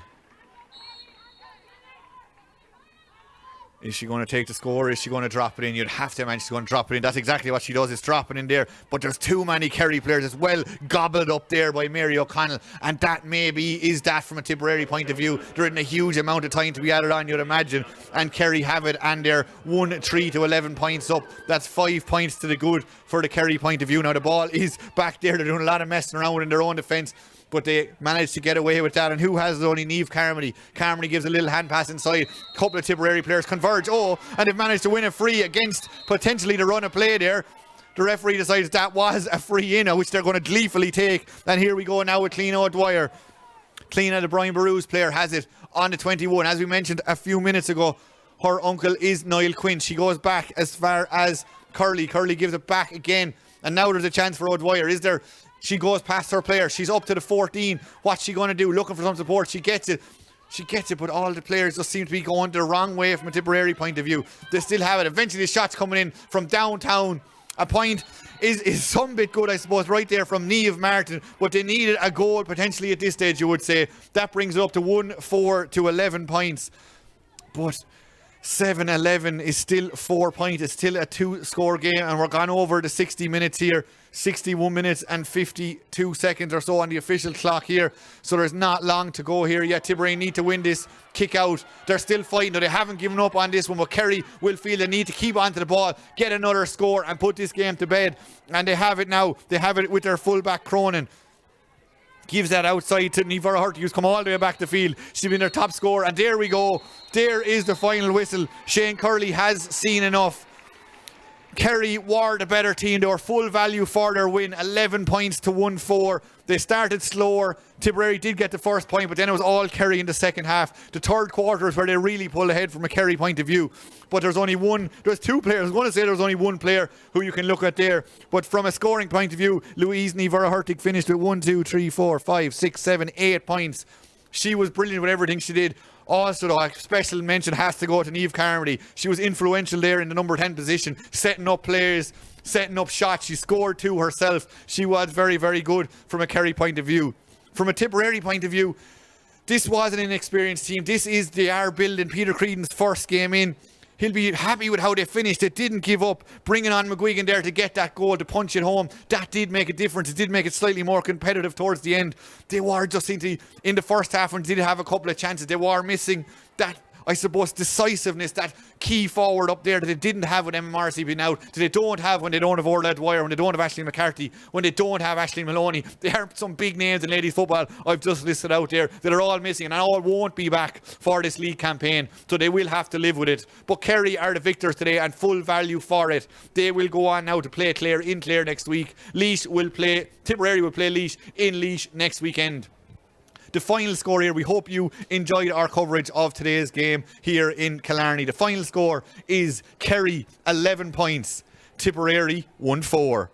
Is she going to take the score or is she going to drop it in? You'd have to imagine she's going to drop it in. That's exactly what she does, is dropping in there. But there's too many Kerry players as well gobbled up there by Mary O'Connell. And that maybe is that from a Tipperary point of view. There isn't a huge amount of time to be added on, you'd imagine. And Kerry have it, and they're 1-3 to 11 points up. That's 5 points to the good for the Kerry point of view. Now the ball is back there. They're doing a lot of messing around in their own defence. But they managed to get away with that. And who has it? Only Niamh Carmody. Carmody gives a little hand pass inside. A couple of Tipperary players converge. Oh, and they've managed to win a free against potentially the run of play there. The referee decides that was a free in, which they're going to gleefully take. And here we go now with Cleena O'Dwyer. Cleena, the Brian Barrew's player, has it on the 21. As we mentioned a few minutes ago, her uncle is Niall Quinn. She goes back as far as Curley. Curley gives it back again. And now there's a chance for O'Dwyer. Is there? She goes past her player. She's up to the 14. What's she going to do? Looking for some support. She gets it. She gets it, but all the players just seem to be going the wrong way from a Tipperary point of view. They still have it. Eventually the shot's coming in from downtown. A point is some bit good, I suppose, right there from Niamh Martin. But they needed a goal potentially at this stage, you would say. That brings it up to 1-4 to 11 points. But 7-11 is still 4 points. It's still a 2-score game, and we're gone over the 60 minutes here. 61 minutes and 52 seconds or so on the official clock here. So there's not long to go here yet. Tipperary need to win this kick out. They're still fighting. They haven't given up on this one, but Kerry will feel the need to keep onto the ball, get another score and put this game to bed. And they have it now. They have it with their fullback Cronin. Gives that outside to Ní Mhuircheartaigh, who's come all the way back the field. She's been their top scorer, and there we go. There is the final whistle. Shane Curley has seen enough. Kerry were the better team. They were full value for their win, 11 points to 1-4. They started slower. Tipperary did get the first point, but then it was all Kerry in the second half. The third quarter is where they really pulled ahead from a Kerry point of view. But there's two players. I was going to say there's only one player who you can look at there. But from a scoring point of view, Louise Ní-Verahurtig finished with 1, 2, 3, 4, 5, 6, 7, 8 points. She was brilliant with everything she did. Also, though, a special mention has to go to Niamh Carmody. She was influential there in the number 10 position, setting up players, setting up shots. She scored 2 herself. She was very, very good from a Kerry point of view. From a Tipperary point of view, this was an inexperienced team. This is the R building Peter Creedon's first game in. He'll be happy with how they finished. They didn't give up. Bringing on McGuigan there to get that goal, to punch it home, that did make a difference. It did make it slightly more competitive towards the end. They were just in the first half and did have a couple of chances. They were missing that, I suppose, decisiveness, that key forward up there that they didn't have with Emma Morrissey being out, that they don't have when they don't have Orla Dwyer, when they don't have Aisling McCarthy, when they don't have Aisling Maloney. There are some big names in ladies football I've just listed out there that are all missing and all won't be back for this league campaign, so they will have to live with it. But Kerry are the victors today and full value for it. They will go on now to play Clare in Clare next week. Tipperary will play Laois in Laois next weekend. The final score here, we hope you enjoyed our coverage of today's game here in Killarney. The final score is Kerry 11 points, Tipperary 1-4.